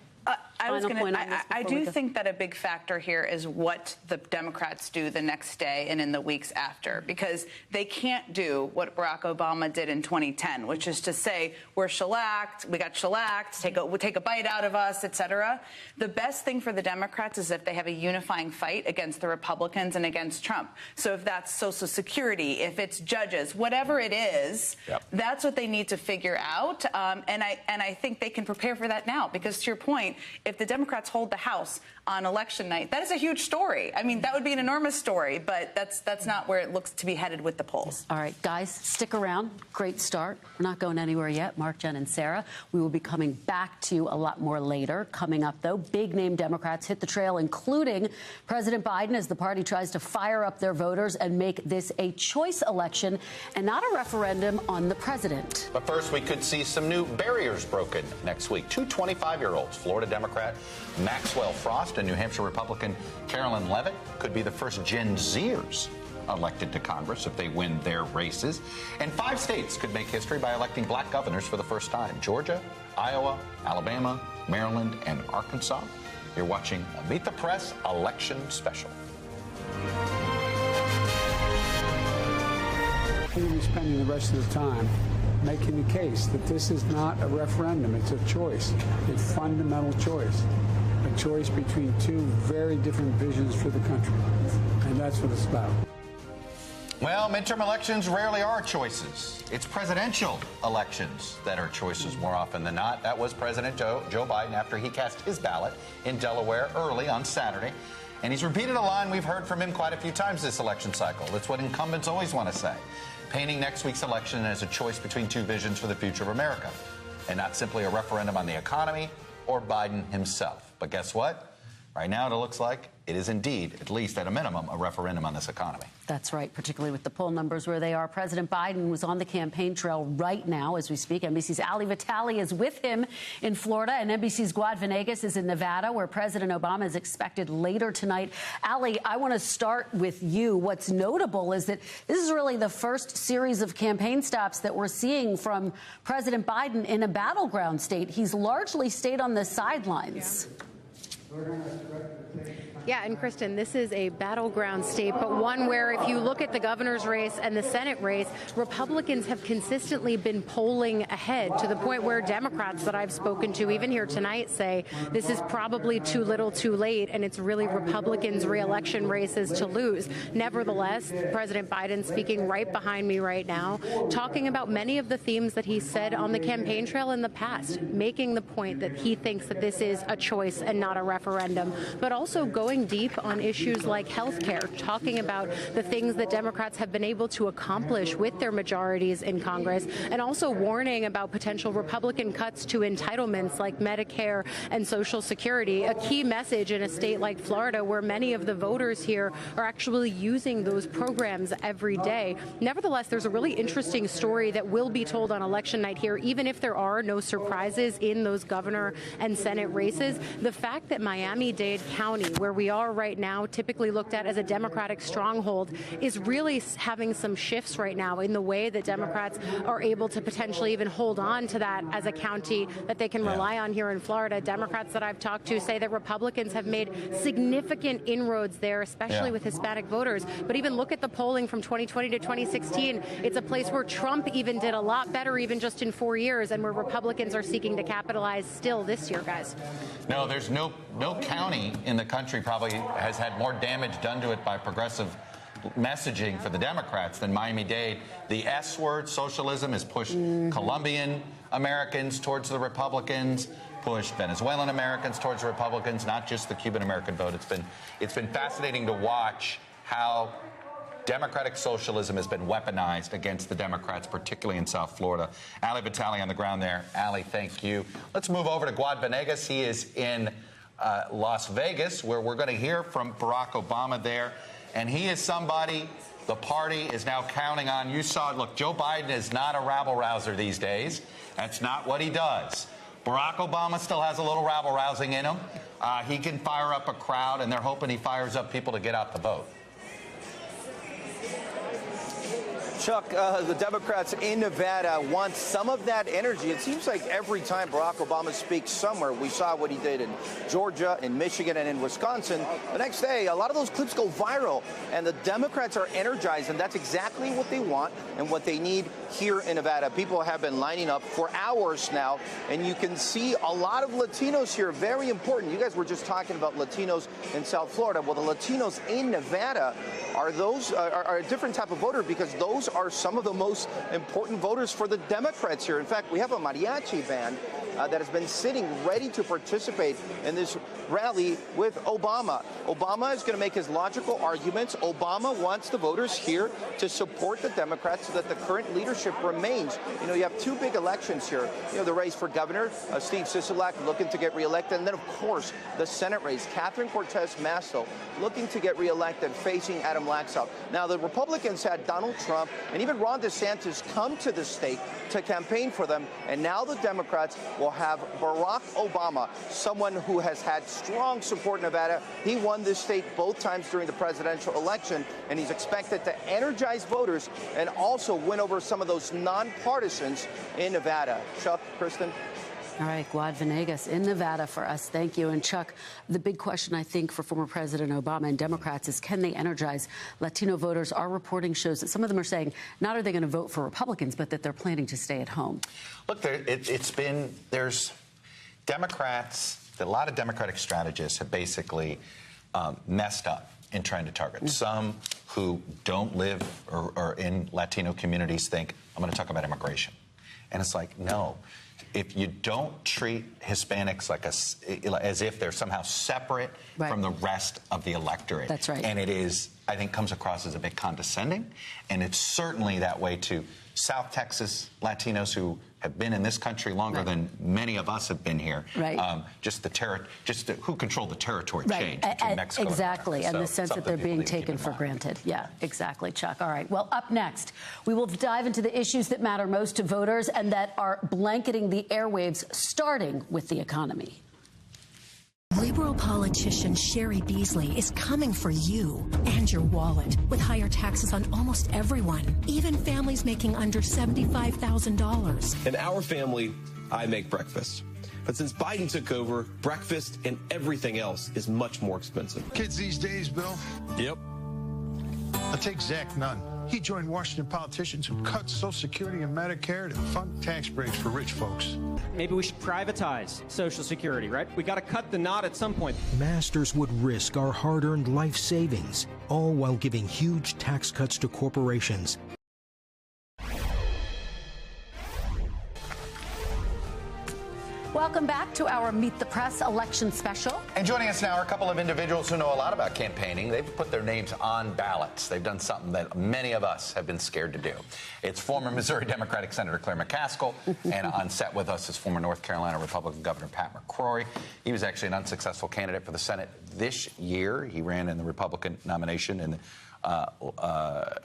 I do think that a big factor here is what the Democrats do the next day and in the weeks after, because they can't do what Barack Obama did in 2010, which is to say we're shellacked, we got shellacked, take a bite out of us, etc. The best thing for the Democrats is if they have a unifying fight against the Republicans and against Trump. So if that's Social Security, if it's judges, whatever it is, that's what they need to figure out. And I think they can prepare for that now, because to your point, if the Democrats hold the House on election night, that is a huge story. I mean, that would be an enormous story, but that's not where it looks to be headed with the polls. All right, guys, stick around. Great start. We're not going anywhere yet. Mark, Jen, and Sarah. We will be coming back to you a lot more later. Coming up, though, big-name Democrats hit the trail, including President Biden, as the party tries to fire up their voters and make this a choice election and not a referendum on the president. But first, we could see some new barriers broken next week. Two 25-year-olds, Florida Democrat Maxwell Frost and New Hampshire Republican Carolyn Levitt, could be the first Gen Zers elected to Congress if they win their races. And 5 states could make history by electing black governors for the first time: Georgia, Iowa, Alabama, Maryland, and Arkansas. You're watching a Meet the Press election special. We're going to be spending the rest of the time making the case that this is not a referendum. It's a choice, a fundamental choice, a choice between two very different visions for the country. And that's what it's about. Well, midterm elections rarely are choices. It's presidential elections that are choices more often than not. That was President Joe Biden after he cast his ballot in Delaware early on Saturday. And he's repeated a line we've heard from him quite a few times this election cycle. It's what incumbents always want to say, painting next week's election as a choice between two visions for the future of America, and not simply a referendum on the economy or Biden himself. But guess what? Right now, it looks like it is indeed, at least at a minimum, a referendum on this economy. That's right, particularly with the poll numbers where they are. President Biden was on the campaign trail right now as we speak. NBC's Ali Vitale is with him in Florida, and NBC's Guad Venegas is in Nevada, where President Obama is expected later tonight. Ali, I want to start with you. What's notable is that this is really the first series of campaign stops that we're seeing from President Biden in a battleground state. He's largely stayed on the sidelines. Yeah, and Kristen, this is a battleground state, but one where if you look at the governor's race and the Senate race, Republicans have consistently been polling ahead to the point where Democrats that I've spoken to, even here tonight, say this is probably too little too late, and it's really Republicans' re-election races to lose. Nevertheless, President Biden, speaking right behind me right now, talking about many of the themes that he said on the campaign trail in the past, making the point that he thinks that this is a choice and not a referendum, but also going going deep on issues like health care, talking about the things that Democrats have been able to accomplish with their majorities in Congress, and also warning about potential Republican cuts to entitlements like Medicare and Social Security, a key message in a state like Florida where many of the voters here are actually using those programs every day. Nevertheless, there's a really interesting story that will be told on election night here, even if there are no surprises in those governor and Senate races. The fact that Miami-Dade County, where we are right now, typically looked at as a Democratic stronghold, is really having some shifts right now in the way that Democrats are able to potentially even hold on to that as a county that they can rely on here in Florida. Democrats that I've talked to say that Republicans have made significant inroads there, especially with Hispanic voters. But even look at the polling from 2020 to 2016. It's a place where Trump even did a lot better, even just in 4 years, and where Republicans are seeking to capitalize still this year, guys. No, there's no county in the country probably has had more damage done to it by progressive messaging for the Democrats than Miami-Dade. The S word, socialism, has pushed Colombian Americans towards the Republicans, pushed Venezuelan Americans towards the Republicans, not just the Cuban American vote. It's been fascinating to watch how Democratic socialism has been weaponized against the Democrats, particularly in South Florida. Ali Vitale on the ground there. Ali, thank you. Let's move over to Guad Venegas. He is in Las Vegas, where we're going to hear from Barack Obama there. And he is somebody the party is now counting on. You saw it. Look, Joe Biden is not a rabble-rouser these days. That's not what he does. Barack Obama still has a little rabble-rousing in him. He can fire up a crowd, and they're hoping he fires up people to get out the vote. Chuck, the Democrats in Nevada want some of that energy. It seems like every time Barack Obama speaks somewhere, we saw what he did in Georgia, in Michigan, and in Wisconsin. The next day, a lot of those clips go viral, and the Democrats are energized, and that's exactly what they want and what they need here in Nevada. People have been lining up for hours now, and you can see a lot of Latinos here. Very important. You guys were just talking about Latinos in South Florida. Well, the Latinos in Nevada are a different type of voter, because those are some of the most important voters for the Democrats here. In fact, we have a mariachi band that has been sitting ready to participate in this rally with Obama. Obama is going to make his logical arguments. Obama wants the voters here to support the Democrats so that the current leadership remains. You know, you have two big elections here. You know, the race for governor, Steve Sisolak looking to get reelected, and then, of course, the Senate race. Catherine Cortez Masto looking to get reelected, facing Adam Laxalt. Now, the Republicans had Donald Trump and even Ron DeSantis come to the state to campaign for them, and now the Democrats will have Barack Obama, someone who has had strong support in Nevada. He won this state both times during the presidential election, and he's expected to energize voters and also win over some of those nonpartisans in Nevada. Chuck, Kristen. All right, Guad Venegas in Nevada for us. Thank you. And Chuck, the big question, I think, for former President Obama and Democrats is, can they energize Latino voters? Our reporting shows that some of them are saying not are they going to vote for Republicans, but that they're planning to stay at home. Look, there's Democrats, a lot of Democratic strategists have basically messed up in trying to target. Some who don't live or in Latino communities think, I'm going to talk about immigration. And it's like, no. If you don't treat Hispanics like as if they're somehow separate from the rest of the electorate. That's right. And it is, I think, comes across as a bit condescending. And it's certainly that way to South Texas Latinos who have been in this country longer than many of us have been here. Right. Who controlled the territory change between Mexico exactly, and the sense that they're being taken for granted. Yeah, exactly, Chuck. All right. Well, up next, we will dive into the issues that matter most to voters and that are blanketing the airwaves, starting with the economy. Liberal politician Sherry Beasley is coming for you and your wallet with higher taxes on almost everyone, even families making under $75,000. In our family, I make breakfast. But since Biden took over, breakfast and everything else is much more expensive. Kids these days, Bill? Yep. I'll take Zach Nunn. He joined Washington politicians who cut Social Security and Medicare to fund tax breaks for rich folks. Maybe we should privatize Social Security, right? We got to cut the knot at some point. Masters would risk our hard-earned life savings, all while giving huge tax cuts to corporations. Welcome back to our Meet the Press election special. And joining us now are a couple of individuals who know a lot about campaigning. They've put their names on ballots. They've done something that many of us have been scared to do. It's former Missouri Democratic Senator Claire McCaskill, and on set with us is former North Carolina Republican Governor Pat McCrory. He was actually an unsuccessful candidate for the Senate this year. He ran in the Republican nomination and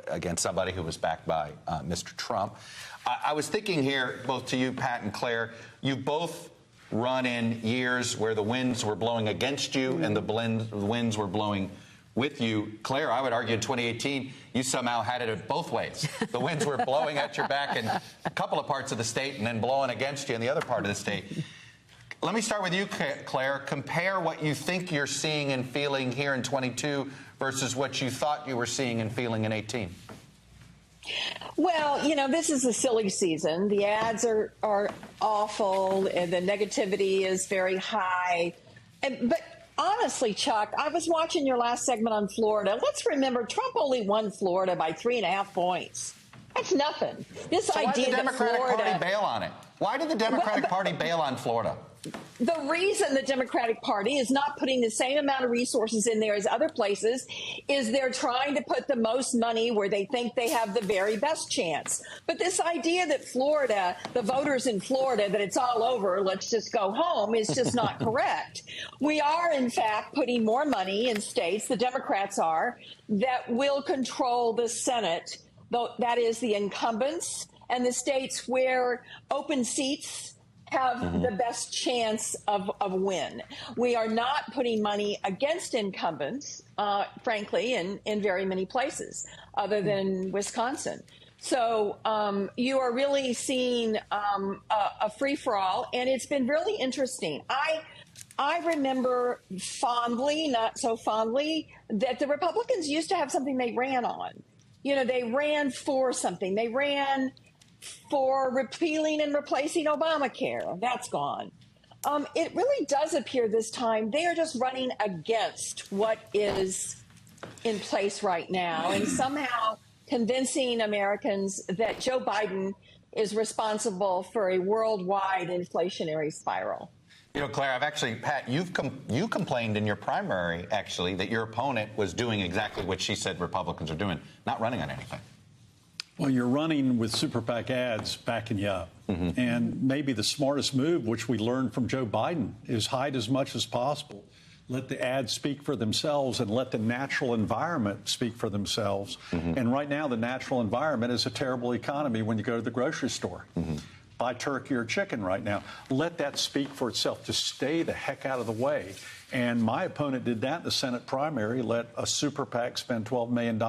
against somebody who was backed by Mr. Trump. I was thinking here, both to you, Pat and Claire, you both run in years where the winds were blowing against you and the winds were blowing with you. Claire, I would argue in 2018, you somehow had it both ways. The winds were blowing at your back in a couple of parts of the state and then blowing against you in the other part of the state. Let me start with you, Claire. Compare what you think you're seeing and feeling here in 22 versus what you thought you were seeing and feeling in 18. Well, you know, this is a silly season. The ads are awful, and the negativity is very high. But honestly, Chuck, I was watching your last segment on Florida. Let's remember, Trump only won Florida by 3.5 points. That's nothing. This so idea why did the Democratic Florida, Party bail on it? Why did the Democratic Party bail on Florida? The reason the Democratic Party is not putting the same amount of resources in there as other places is they're trying to put the most money where they think they have the very best chance. But this idea that Florida, the voters in Florida, that it's all over, let's just go home, is just not correct. We are, in fact, putting more money in states, the Democrats are, that will control the Senate. That is the incumbents and the states where open seats have the best chance of win. We are not putting money against incumbents, frankly, in very many places other than Wisconsin. So you are really seeing a free-for-all, and it's been really interesting. I remember fondly, not so fondly, that the Republicans used to have something they ran on. You know, they ran for something. They ran for repealing and replacing Obamacare. That's gone. It really does appear this time they are just running against what is in place right now and somehow convincing Americans that Joe Biden is responsible for a worldwide inflationary spiral. You know, Claire, Pat, you complained in your primary, actually, that your opponent was doing exactly what she said Republicans are doing, not running on anything. Well, you're running with super PAC ads backing you up. And maybe the smartest move, which we learned from Joe Biden, is hide as much as possible. Let the ads speak for themselves and let the natural environment speak for themselves. And right now, the natural environment is a terrible economy when you go to the grocery store. Buy turkey or chicken right now. Let that speak for itself. Just stay the heck out of the way. And my opponent did that in the Senate primary, let a super PAC spend $12 million.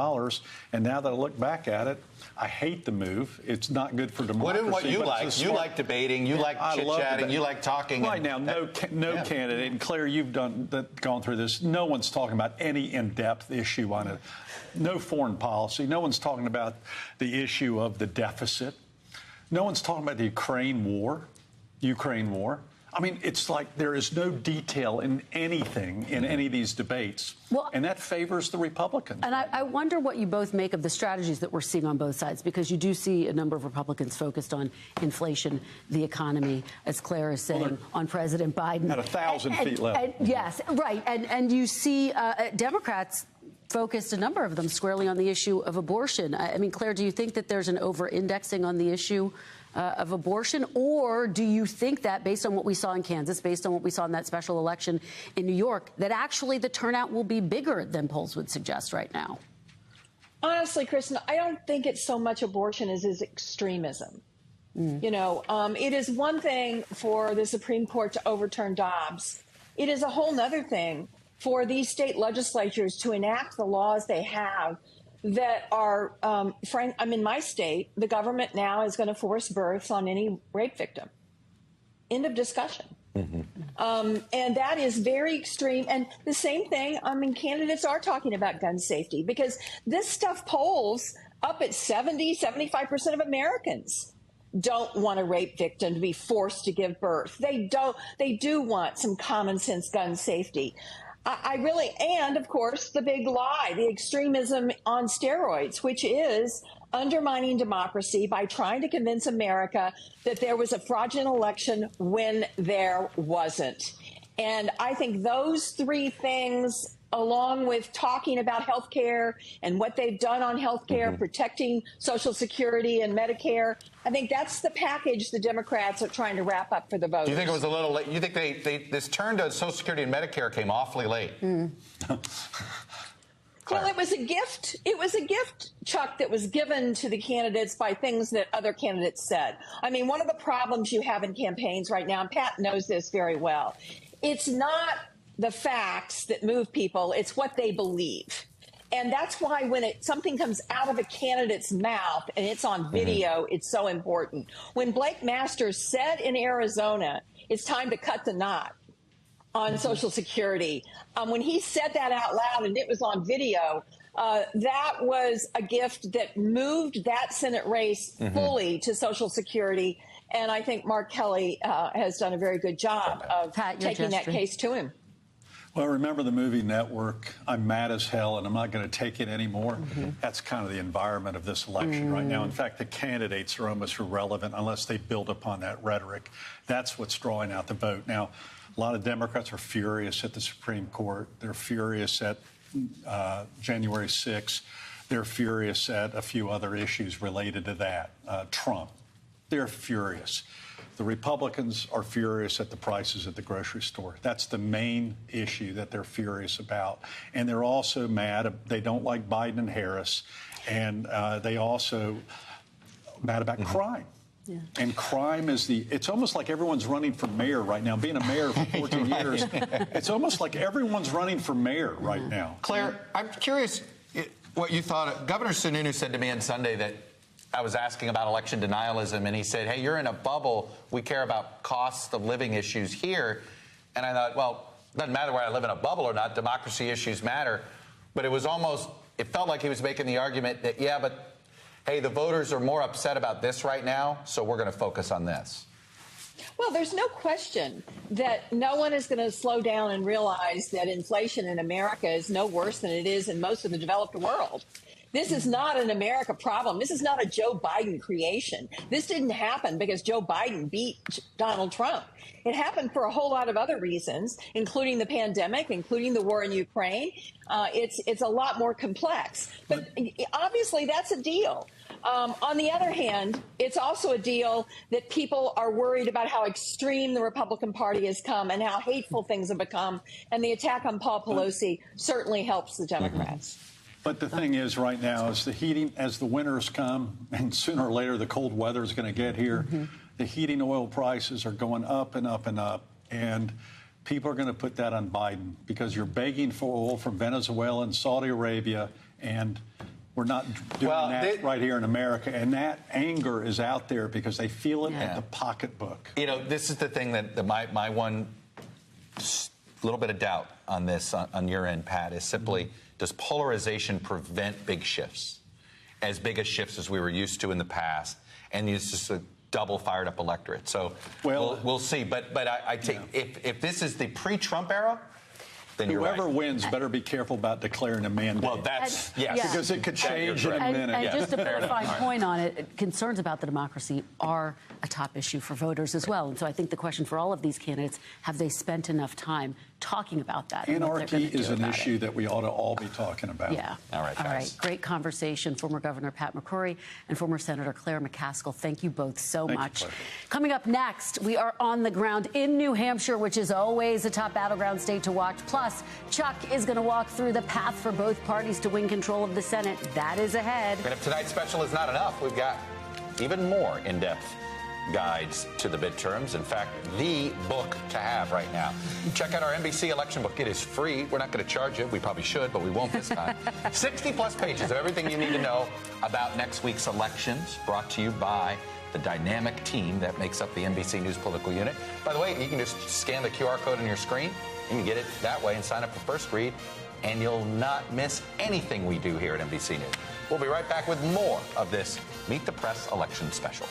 And now that I look back at it, I hate the move. It's not good for democracy. What you like? You like debating. You like chit-chatting. You like talking. Right now, no candidate. And Claire, you've gone through this. No one's talking about any in-depth issue on it. No foreign policy. No one's talking about the issue of the deficit. No one's talking about the Ukraine war. I mean, it's like there is no detail in anything in any of these debates. Well, and that favors the Republicans. And I wonder what you both make of the strategies that we're seeing on both sides, because you do see a number of Republicans focused on inflation, the economy, as Claire is saying, on President Biden. At 1,000 feet level. Yes, right. And you see Democrats focused, a number of them, squarely on the issue of abortion. I mean, Claire, do you think that there's an over-indexing on the issue of abortion, or do you think that, based on what we saw in Kansas, based on what we saw in that special election in New York, that actually the turnout will be bigger than polls would suggest right now? Honestly, Kristen, I don't think it's so much abortion as is extremism. You know, it is one thing for the Supreme Court to overturn Dobbs. It is a whole nother thing for these state legislatures to enact the laws they have that are, I'm in my state, the government now is going to force births on any rape victim. End of discussion. And that is very extreme. And the same thing, I mean, candidates are talking about gun safety, because this stuff polls up at 75% of Americans don't want a rape victim to be forced to give birth. They do want some common sense gun safety. I really, and of course, the big lie, the extremism on steroids, which is undermining democracy by trying to convince America that there was a fraudulent election when there wasn't. And I think those three things, along with talking about health care and what they've done on health care, protecting Social Security and Medicare, I think that's the package the Democrats are trying to wrap up for the voters. Do you think it was a little late? You think this turn to Social Security and Medicare came awfully late? Well, it was a gift. It was a gift, Chuck, that was given to the candidates by things that other candidates said. I mean, one of the problems you have in campaigns right now, and Pat knows this very well, it's not the facts that move people, it's what they believe. And that's why when something comes out of a candidate's mouth and it's on video, it's so important. When Blake Masters said in Arizona, it's time to cut the knot on Social Security, when he said that out loud and it was on video, that was a gift that moved that Senate race fully to Social Security. And I think Mark Kelly has done a very good job of taking that case to him. Well, remember the movie Network, I'm mad as hell and I'm not going to take it anymore? That's kind of the environment of this election right now. In fact, the candidates are almost irrelevant unless they build upon that rhetoric. That's what's drawing out the vote. Now, a lot of Democrats are furious at the Supreme Court. They're furious at January 6th. They're furious at a few other issues related to that. Trump, they're furious. The Republicans are furious at the prices at the grocery store. That's the main issue that they're furious about. And they're also mad. They don't like Biden and Harris. And they also mad about crime. Yeah. And crime is it's almost like everyone's running for mayor right now. Being a mayor for 14 years, it's almost like everyone's running for mayor right now. Claire, I'm curious what you thought. Governor Sununu said to me on Sunday that I was asking about election denialism, and he said, hey, you're in a bubble. We care about cost of living issues here. And I thought, well, it doesn't matter where I live in a bubble or not. Democracy issues matter. But it was almost, it felt like he was making the argument that, yeah, but hey, the voters are more upset about this right now, so we're going to focus on this. Well, there's no question that no one is going to slow down and realize that inflation in America is no worse than it is in most of the developed world. This is not an America problem. This is not a Joe Biden creation. This didn't happen because Joe Biden beat Donald Trump. It happened for a whole lot of other reasons, including the pandemic, including the war in Ukraine. It's a lot more complex. But obviously, that's a deal. On the other hand, it's also a deal that people are worried about how extreme the Republican Party has come and how hateful things have become. And the attack on Paul Pelosi certainly helps the Democrats. But the thing is right now, as the winters come, and sooner or later the cold weather is going to get here, the heating oil prices are going up and up and up. And people are going to put that on Biden because you're begging for oil from Venezuela and Saudi Arabia, and we're not doing that right here in America. And that anger is out there because they feel it at the pocketbook. You know, this is the thing that my one little bit of doubt on this on your end, Pat, is simply, does polarization prevent big shifts, as big as shifts as we were used to in the past? And it's just a double fired up electorate. So we'll see. But I take if this is the pre-Trump era, then whoever wins better be careful about declaring a mandate. Well, that's because it could change in a minute. And just to put a fine point on it, concerns about the democracy are a top issue for voters as well. And so I think the question for all of these candidates, have they spent enough time talking about that? Anarchy is an issue that we ought to all be talking about. Yeah. All right, guys. All right. Great conversation. Former Governor Pat McCrory and former Senator Claire McCaskill. Thank you both so much. Coming up next, we are on the ground in New Hampshire, which is always a top battleground state to watch. Plus, Chuck is going to walk through the path for both parties to win control of the Senate. That is ahead. And if tonight's special is not enough, we've got even more in-depth guides to the midterms. In fact, the book to have right now. Check out our NBC election book. It is free. We're not going to charge you. We probably should, but we won't this time. 60-plus pages of everything you need to know about next week's elections, brought to you by the dynamic team that makes up the NBC News political unit. By the way, you can just scan the QR code on your screen. You can get it that way and sign up for First Read, and you'll not miss anything we do here at NBC News. We'll be right back with more of this Meet the Press election special.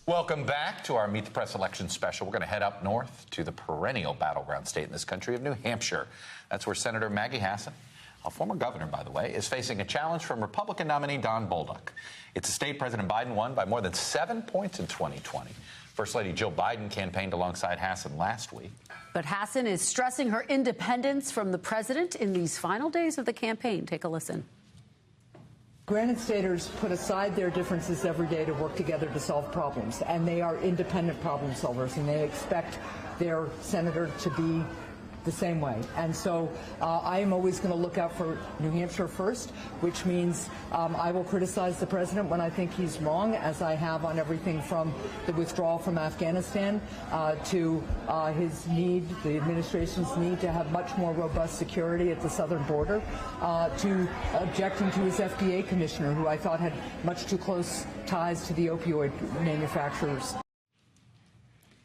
Welcome back to our Meet the Press election special. We're going to head up north to the perennial battleground state in this country of New Hampshire. That's where Senator Maggie Hassan, a former governor, by the way, is facing a challenge from Republican nominee Don Bolduc. It's a state President Biden won by more than 7 points in 2020. First Lady Jill Biden campaigned alongside Hassan last week. But Hassan is stressing her independence from the president in these final days of the campaign. Take a listen. Granite Staters put aside their differences every day to work together to solve problems, and they are independent problem solvers, and they expect their senator to be the same way. And so I am always going to look out for New Hampshire first, which means I will criticize the president when I think he's wrong, as I have on everything from the withdrawal from Afghanistan to his need, the administration's need to have much more robust security at the southern border, to objecting to his FDA commissioner, who I thought had much too close ties to the opioid manufacturers.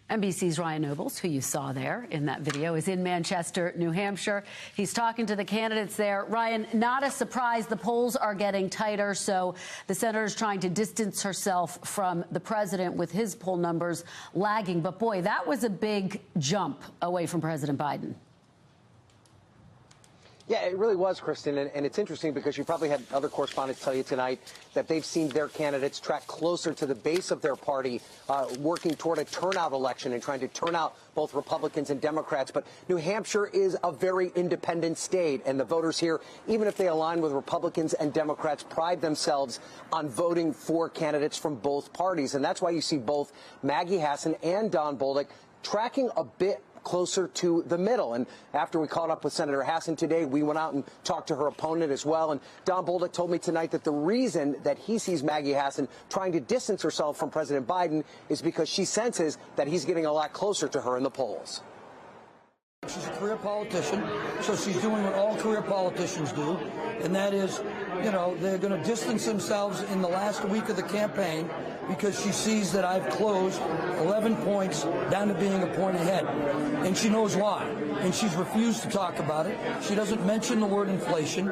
NBC's Ryan Nobles, who you saw there in that video, is in Manchester, New Hampshire. He's talking to the candidates there. Ryan, not a surprise, the polls are getting tighter, so the senator is trying to distance herself from the president with his poll numbers lagging. But boy, that was a big jump away from President Biden. Yeah, it really was, Kristen, and it's interesting because you probably had other correspondents tell you tonight that they've seen their candidates track closer to the base of their party, working toward a turnout election and trying to turn out both Republicans and Democrats. But New Hampshire is a very independent state, and the voters here, even if they align with Republicans and Democrats, pride themselves on voting for candidates from both parties. And that's why you see both Maggie Hassan and Don Bolduc tracking a bit closer to the middle. And after we caught up with Senator Hassan today, we went out and talked to her opponent as well. And Don Bolduc told me tonight that the reason that he sees Maggie Hassan trying to distance herself from President Biden is because she senses that he's getting a lot closer to her in the polls. She's a career politician, so she's doing what all career politicians do, and that is, you know, they're going to distance themselves in the last week of the campaign because she sees that I've closed 11 points down to being a point ahead. And she knows why. And she's refused to talk about it. She doesn't mention the word inflation.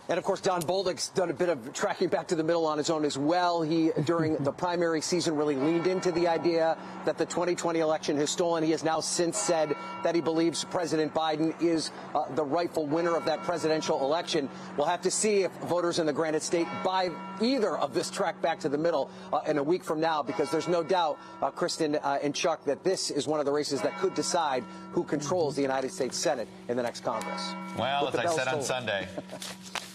And, of course, Don Bolduc's done a bit of tracking back to the middle on his own as well. He, during the primary season, really leaned into the idea that the 2020 election has stolen. He has now since said that he believes President Biden is the rightful winner of that presidential election. We'll have to see if voters in the Granite State buy either of this track back to the middle in a week from now, because there's no doubt, Kristen and Chuck, that this is one of the races that could decide who controls the United States Senate in the next Congress. Well, as I said on Sunday,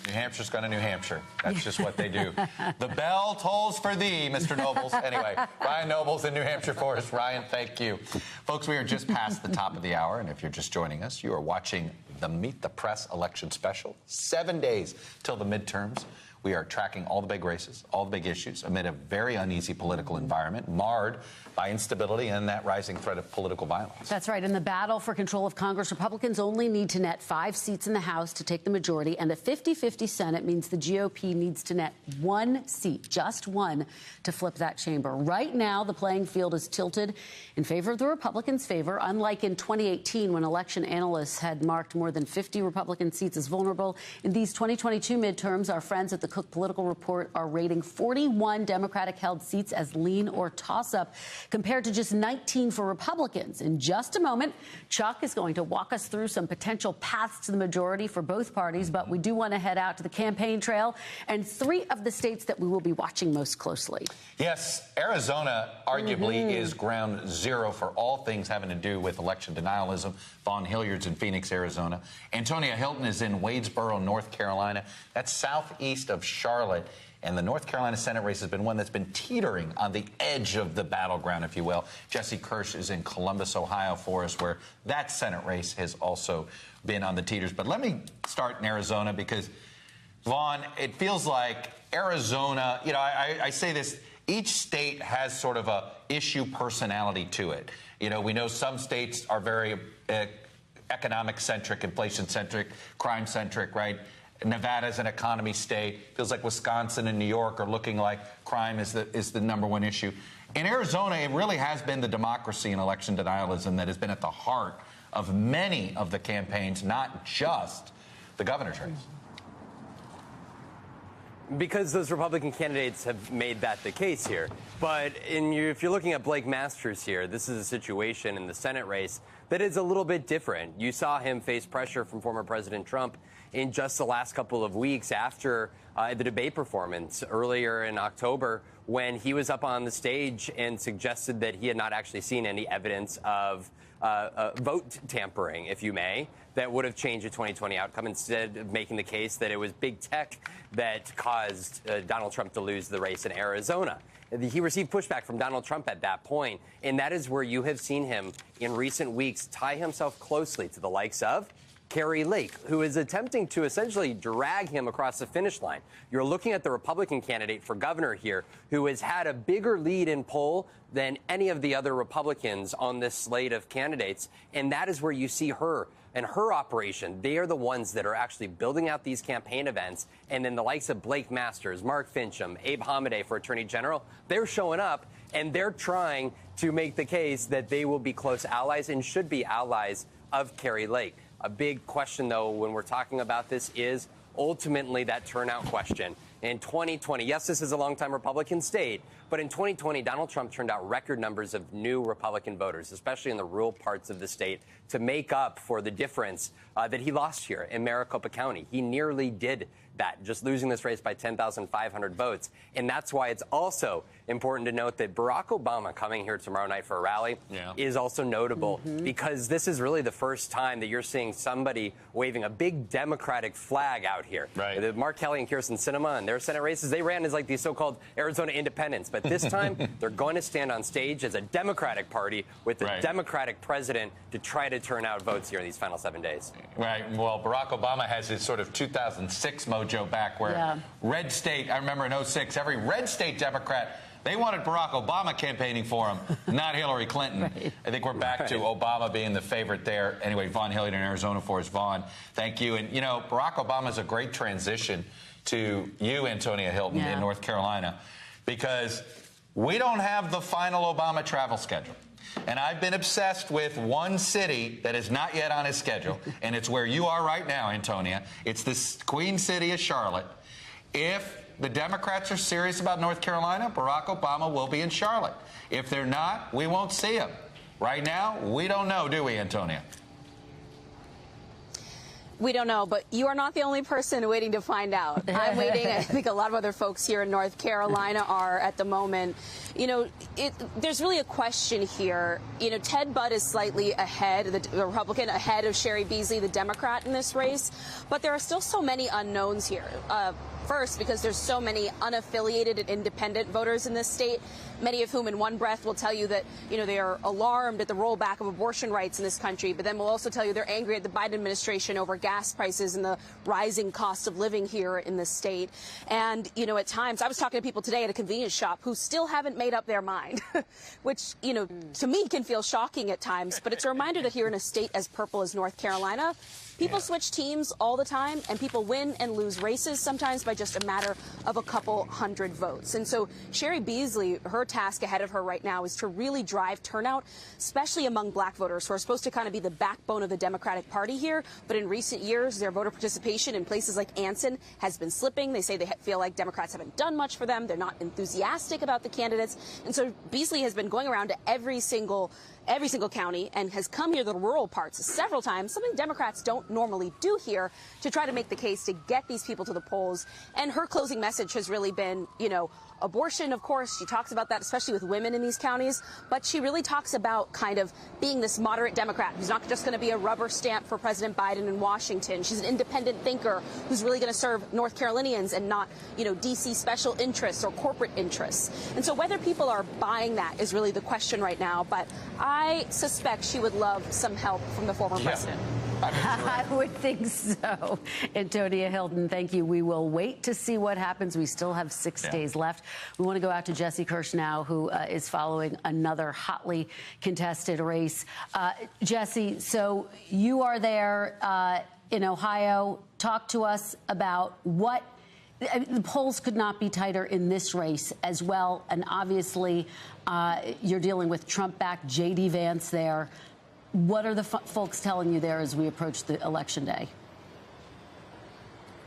New Hampshire's going to New Hampshire. That's just what they do. The bell tolls for thee, Mr. Nobles. Anyway, Ryan Nobles in New Hampshire for us. Ryan, thank you. Folks, we are just past the top of the hour, and if you're just joining us, you are watching the Meet the Press election special. 7 days till the midterms. We are tracking all the big races, all the big issues, amid a very uneasy political environment, marred by instability and that rising threat of political violence. That's right. In the battle for control of Congress, Republicans only need to net 5 seats in the House to take the majority, and a 50-50 Senate means the GOP needs to net 1 seat, just 1, to flip that chamber. Right now, the playing field is tilted in favor of the Republicans' favor, unlike in 2018 when election analysts had marked more than 50 Republican seats as vulnerable. In these 2022 midterms, our friends at the Cook Political Report are rating 41 Democratic-held seats as lean or toss-up, compared to just 19 for Republicans. In just a moment, Chuck is going to walk us through some potential paths to the majority for both parties, but we do want to head out to the campaign trail and 3 of the states that we will be watching most closely. Yes, Arizona arguably is ground zero for all things having to do with election denialism. Vaughn Hilliard's in Phoenix, Arizona. Antonia Hilton is in Wadesboro, North Carolina. That's southeast of Charlotte. And the North Carolina Senate race has been one that's been teetering on the edge of the battleground, if you will. Jesse Kirsch is in Columbus, Ohio for us, where that Senate race has also been on the teeters. But let me start in Arizona because, Vaughn, it feels like Arizona, you know, I say this, each state has sort of a issue personality to it. You know, we know some states are very economic-centric, inflation-centric, crime-centric, right? Nevada's an economy state. Feels like Wisconsin and New York are looking like crime is the #1 issue. In Arizona, it really has been the democracy and election denialism that has been at the heart of many of the campaigns, not just the governor's race. Because those Republican candidates have made that the case here. But if you're looking at Blake Masters here, this is a situation in the Senate race that is a little bit different. You saw him face pressure from former President Trump in just the last couple of weeks after the debate performance earlier in October, when he was up on the stage and suggested that he had not actually seen any evidence of vote tampering, if you may, that would have changed the 2020 outcome, instead of making the case that it was big tech that caused Donald Trump to lose the race in Arizona. He received pushback from Donald Trump at that point, and that is where you have seen him in recent weeks tie himself closely to the likes of Kari Lake, who is attempting to essentially drag him across the finish line. You're looking at the Republican candidate for governor here, who has had a bigger lead in poll than any of the other Republicans on this slate of candidates, and that is where you see her and her operation. They are the ones that are actually building out these campaign events, and then the likes of Blake Masters, Mark Fincham, Abe Hamadeh for Attorney General, they're showing up, and they're trying to make the case that they will be close allies and should be allies of Kari Lake. A big question, though, when we're talking about this is ultimately that turnout question. In 2020, yes, this is a longtime Republican state, but in 2020, Donald Trump turned out record numbers of new Republican voters, especially in the rural parts of the state, to make up for the difference that he lost here in Maricopa County. He nearly did that, just losing this race by 10,500 votes. And that's why it's also important to note that Barack Obama coming here tomorrow night for a rally is also notable, because this is really the first time that you're seeing somebody waving a big Democratic flag out here. Right. Mark Kelly and Kirsten Sinema and their Senate races, they ran as like these so-called Arizona independents. But this time, they're going to stand on stage as a Democratic party with a Democratic president to try to turn out votes here in these final 7 days. Right. Well, Barack Obama has his sort of 2006 mojo back, where red state, I remember in 06, every red state Democrat, they wanted Barack Obama campaigning for him, not Hillary Clinton. I think we're back to Obama being the favorite there. Anyway, Vaughn Hilliard in Arizona for us. Vaughn, thank you. And, you know, Barack Obama is a great transition to you, Antonia Hilton, in North Carolina, because we don't have the final Obama travel schedule. And I've been obsessed with one city that is not yet on his schedule, and it's where you are right now, Antonia. It's this Queen City of Charlotte. If the Democrats are serious about North Carolina, Barack Obama will be in Charlotte. If they're not, we won't see him. Right now, we don't know, do we, Antonia? We don't know, but you are not the only person waiting to find out. I'm waiting. I think a lot of other folks here in North Carolina are at the moment. You know, there's really a question here. You know, Ted Budd is slightly ahead, the Republican, ahead of Sherry Beasley, the Democrat, in this race. But there are still so many unknowns here. First, because there's so many unaffiliated and independent voters in this state, many of whom in one breath will tell you that, you know, they are alarmed at the rollback of abortion rights in this country, but then will also tell you they're angry at the Biden administration over gas prices and the rising cost of living here in the state. And, you know, at times, I was talking to people today at a convenience shop who still haven't made up their mind, which, you know, to me can feel shocking at times, but it's a reminder that here in a state as purple as North Carolina, people switch teams all the time, and people win and lose races sometimes by just a matter of a couple hundred votes. And so Sherry Beasley, her task ahead of her right now is to really drive turnout, especially among black voters who are supposed to kind of be the backbone of the Democratic Party here. But in recent years, their voter participation in places like Anson has been slipping. They say they feel like Democrats haven't done much for them. They're not enthusiastic about the candidates. And so Beasley has been going around to every single county and has come here to the rural parts several times, something Democrats don't normally do here, to try to make the case to get these people to the polls. And her closing message has really been, you know, abortion, of course. She talks about that, especially with women in these counties. But she really talks about kind of being this moderate Democrat who's not just going to be a rubber stamp for President Biden in Washington. She's an independent thinker who's really going to serve North Carolinians and not, you know, D.C. special interests or corporate interests. And so whether people are buying that is really the question right now. But I suspect she would love some help from the former president. I would think so. Antonia Hilton, thank you. We will wait to see what happens. We still have 6 days left. We want to go out to Jesse Kirsch now, who is following another hotly contested race. Jesse, so you are there in Ohio. Talk to us about what the polls could not be tighter in this race as well. And obviously, you're dealing with Trump-backed J.D. Vance there. What are the folks telling you there as we approach the election day?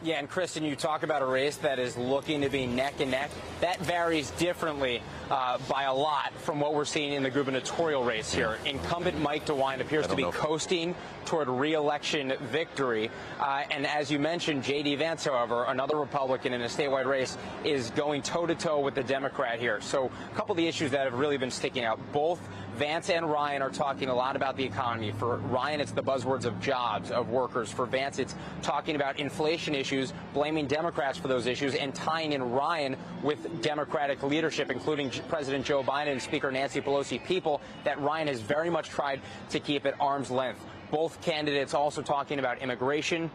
Yeah, and Kristen, you talk about a race that is looking to be neck and neck. That varies differently by a lot from what we're seeing in the gubernatorial race here. Incumbent Mike DeWine appears to be coasting toward re-election victory. And as you mentioned, J.D. Vance, however, another Republican in a statewide race, is going toe-to-toe with the Democrat here. So a couple of the issues that have really been sticking out. Both Vance and Ryan are talking a lot about the economy. For Ryan, it's the buzzwords of jobs, of workers. For Vance, it's talking about inflation issues, blaming Democrats for those issues, and tying in Ryan with Democratic leadership, including President Joe Biden and Speaker Nancy Pelosi, people that Ryan has very much tried to keep at arm's length. Both candidates also talking about immigration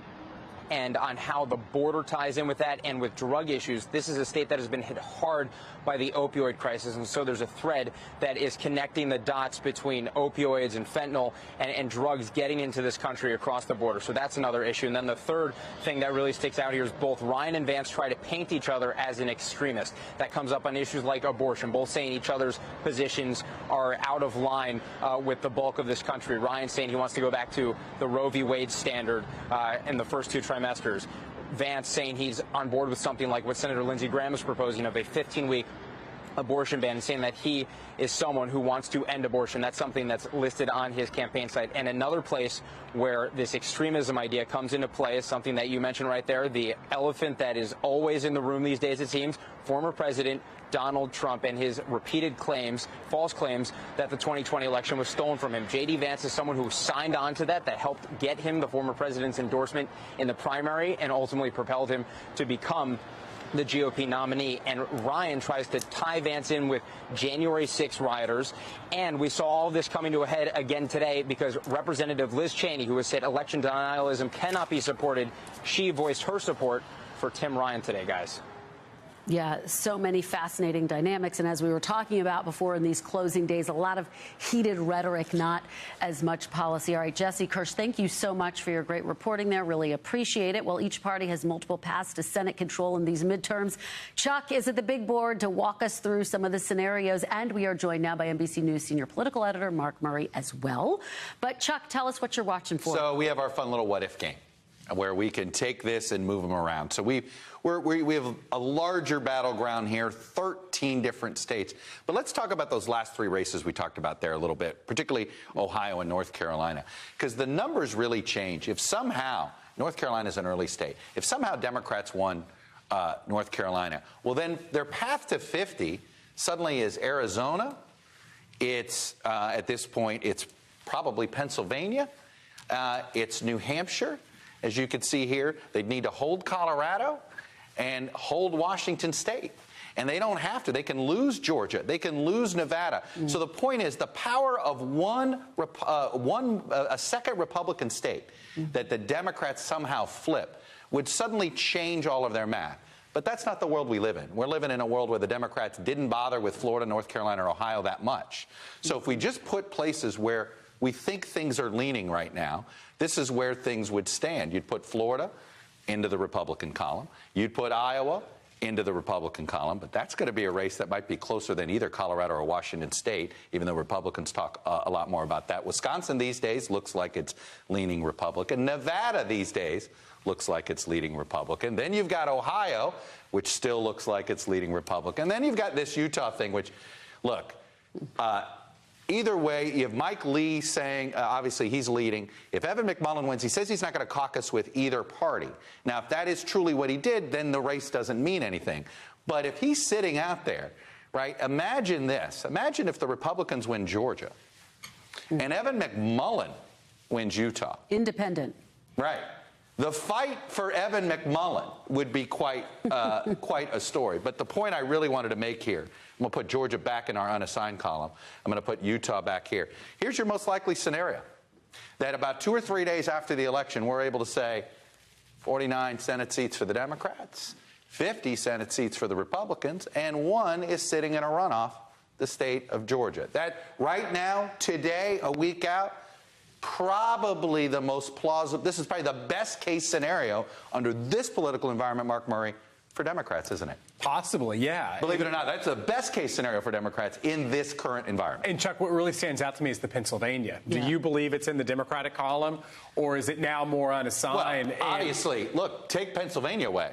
and on how the border ties in with that and with drug issues. This is a state that has been hit hard by the opioid crisis, and so there's a thread that is connecting the dots between opioids and fentanyl and drugs getting into this country across the border. So that's another issue. And then the third thing that really sticks out here is both Ryan and Vance try to paint each other as an extremist. That comes up on issues like abortion, both saying each other's positions are out of line with the bulk of this country. Ryan saying he wants to go back to the Roe v. Wade standard in the first two trimesters. Vance saying he's on board with something like what Senator Lindsey Graham is proposing of a 15-week abortion ban, saying that he is someone who wants to end abortion. That's something that's listed on his campaign site. And another place where this extremism idea comes into play is something that you mentioned right there, the elephant that is always in the room these days, it seems, former President Donald Trump and his repeated claims, false claims, that the 2020 election was stolen from him. J.D. Vance is someone who signed on to that helped get him the former president's endorsement in the primary and ultimately propelled him to become the GOP nominee. And Ryan tries to tie Vance in with January 6 rioters. And we saw all of this coming to a head again today because Representative Liz Cheney, who has said election denialism cannot be supported, she voiced her support for Tim Ryan today, guys. Yeah, so many fascinating dynamics. And as we were talking about before in these closing days, a lot of heated rhetoric, not as much policy. All right, Jesse Kirsch, thank you so much for your great reporting there. Really appreciate it. Well, each party has multiple paths to Senate control in these midterms. Chuck is at the big board to walk us through some of the scenarios. And we are joined now by NBC News senior political editor Mark Murray as well. But Chuck, tell us what you're watching for. So we have our fun little what if game where we can take this and move them around. So we have a larger battleground here, 13 different states. But let's talk about those last three races we talked about there a little bit, particularly Ohio and North Carolina, because the numbers really change. If somehow, North Carolina is an early state, if somehow Democrats won North Carolina, well, then their path to 50 suddenly is Arizona. It's, at this point, it's probably Pennsylvania. It's New Hampshire. As you can see here, they'd need to hold Colorado and hold Washington State. And they don't have to. They can lose Georgia. They can lose Nevada. So the point is the power of a second Republican state that the Democrats somehow flip would suddenly change all of their math. But that's not the world we live in. We're living in a world where the Democrats didn't bother with Florida, North Carolina, or Ohio that much. So if we just put places where we think things are leaning right now, this is where things would stand. You'd put Florida into the Republican column. You'd put Iowa into the Republican column, but that's going to be a race that might be closer than either Colorado or Washington State, even though Republicans talk a lot more about that. Wisconsin these days looks like it's leaning Republican. Nevada these days looks like it's leading Republican. Then you've got Ohio, which still looks like it's leading Republican. Then you've got this Utah thing, which, look, either way, you have Mike Lee saying, obviously, he's leading. If Evan McMullin wins, he says he's not going to caucus with either party. Now, if that is truly what he did, then the race doesn't mean anything. But if he's sitting out there, right, imagine this. Imagine if the Republicans win Georgia and Evan McMullin wins Utah. Independent. Right. The fight for Evan McMullin would be quite a story. But the point I really wanted to make here, I'm going to put Georgia back in our unassigned column. I'm going to put Utah back here. Here's your most likely scenario, that about 2 or 3 days after the election, we're able to say 49 Senate seats for the Democrats, 50 Senate seats for the Republicans, and 1 is sitting in a runoff, the state of Georgia. That right now, today, a week out, probably the most plausible, this is probably the best case scenario under this political environment, Mark Murray, for Democrats, isn't it? Possibly, yeah. Believe it or not, that's the best case scenario for Democrats in this current environment. And Chuck, what really stands out to me is the Pennsylvania. Do you believe it's in the Democratic column, or is it now more unassigned? Well, obviously, look, take Pennsylvania away,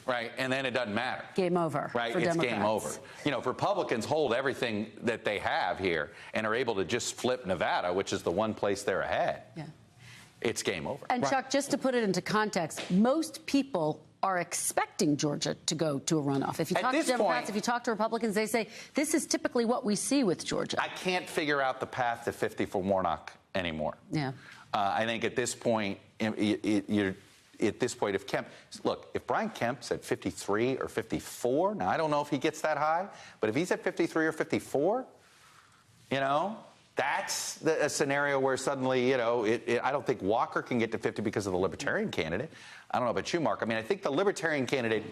right, and then it doesn't matter. Game over. Right, for it's Democrats. game over. You know, if Republicans hold everything that they have here and are able to just flip Nevada, which is the one place they're ahead, it's game over. And Chuck, just to put it into context, most people are expecting Georgia to go to a runoff. If you talk to Democrats, if you talk to Republicans, they say this is typically what we see with Georgia. I can't figure out the path to 50 for Warnock anymore. Yeah. I think at this point, if Kemp, look, if Brian Kemp's at 53 or 54, now I don't know if he gets that high, but if he's at 53 or 54, you know, that's a scenario where suddenly, you know, I don't think Walker can get to 50 because of the Libertarian candidate. I don't know about you, Mark. I mean, I think the Libertarian candidate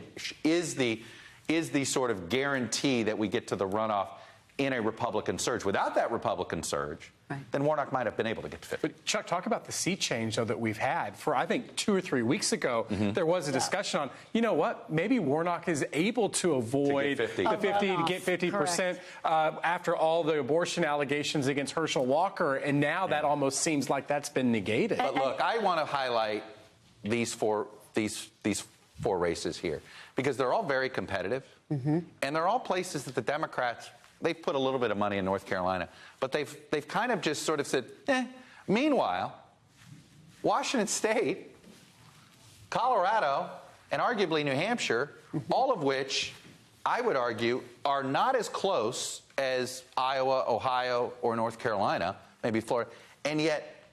is the sort of guarantee that we get to the runoff in a Republican surge. Without that Republican surge, then Warnock might have been able to get to 50. But Chuck, talk about the seat change, though, that we've had. For, I think, 2 or 3 weeks ago, there was a discussion on, you know what, maybe Warnock is able to avoid the 50 to get 50% after all the abortion allegations against Herschel Walker, and now that almost seems like that's been negated. But look, I want to highlight these four races here because they're all very competitive, and they're all places that the Democrats, they've put a little bit of money in North Carolina, but they've kind of just sort of said, eh. Meanwhile, Washington State, Colorado, and arguably New Hampshire, all of which I would argue are not as close as Iowa, Ohio, or North Carolina, maybe Florida, and yet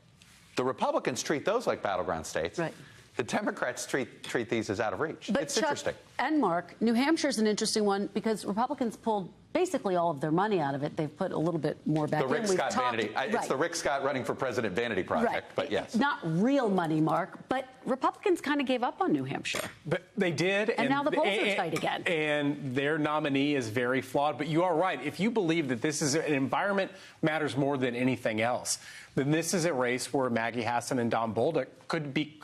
the Republicans treat those like battleground states. Right. The Democrats treat these as out of reach. But it's Chuck interesting. And Mark, New Hampshire's an interesting one because Republicans pulled basically all of their money out of it. They've put a little bit more back in. The Rick Scott vanity. It's the Rick Scott running for president vanity project, but yes. Not real money, Mark, but Republicans kind of gave up on New Hampshire. But they did. And now the polls are tight again. And their nominee is very flawed. But you are right. If you believe that this is an environment matters more than anything else, then this is a race where Maggie Hassan and Don Bolduc could be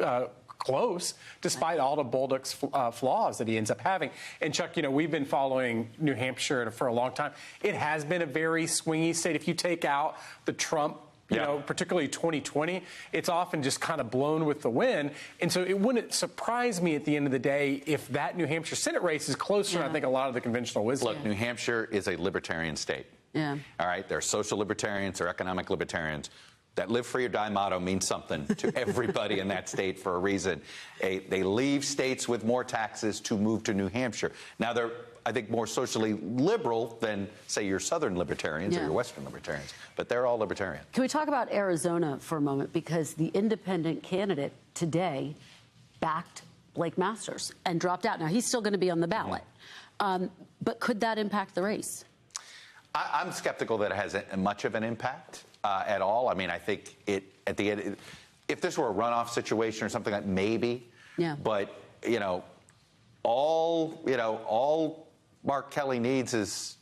close, despite all of Bolduc's flaws that he ends up having. And Chuck, you know, we've been following New Hampshire for a long time. It has been a very swingy state. If you take out the Trump, you know, particularly 2020, it's often just kind of blown with the wind. And so it wouldn't surprise me at the end of the day if that New Hampshire Senate race is closer than I think a lot of the conventional wisdom. Look, New Hampshire is a libertarian state. Yeah. All right, they're social libertarians, they're economic libertarians. That live free or die motto means something to everybody in that state for a reason. They leave states with more taxes to move to New Hampshire. Now, they're, I think, more socially liberal than, say, your Southern libertarians or your Western libertarians. But they're all libertarian. Can we talk about Arizona for a moment? Because the independent candidate today backed Blake Masters and dropped out. Now, he's still going to be on the ballot. But could that impact the race? I'm skeptical that it has much of an impact. At all. I mean, I think at the end, if this were a runoff situation or something like maybe. Yeah. But all Mark Kelly needs is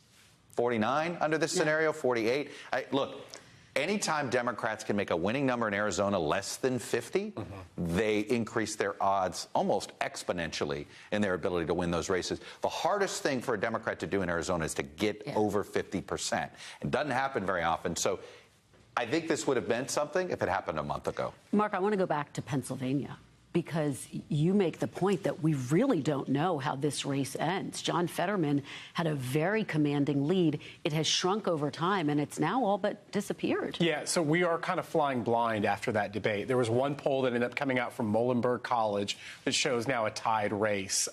49 under this scenario, 48. Look, anytime Democrats can make a winning number in Arizona less than 50, they increase their odds almost exponentially in their ability to win those races. The hardest thing for a Democrat to do in Arizona is to get over 50%. It doesn't happen very often. So I think this would have meant something if it happened a month ago. Mark, I want to go back to Pennsylvania because you make the point that we really don't know how this race ends. John Fetterman had a very commanding lead. It has shrunk over time, and it's now all but disappeared. Yeah, so we are kind of flying blind after that debate. There was one poll that ended up coming out from Muhlenberg College that shows now a tied race.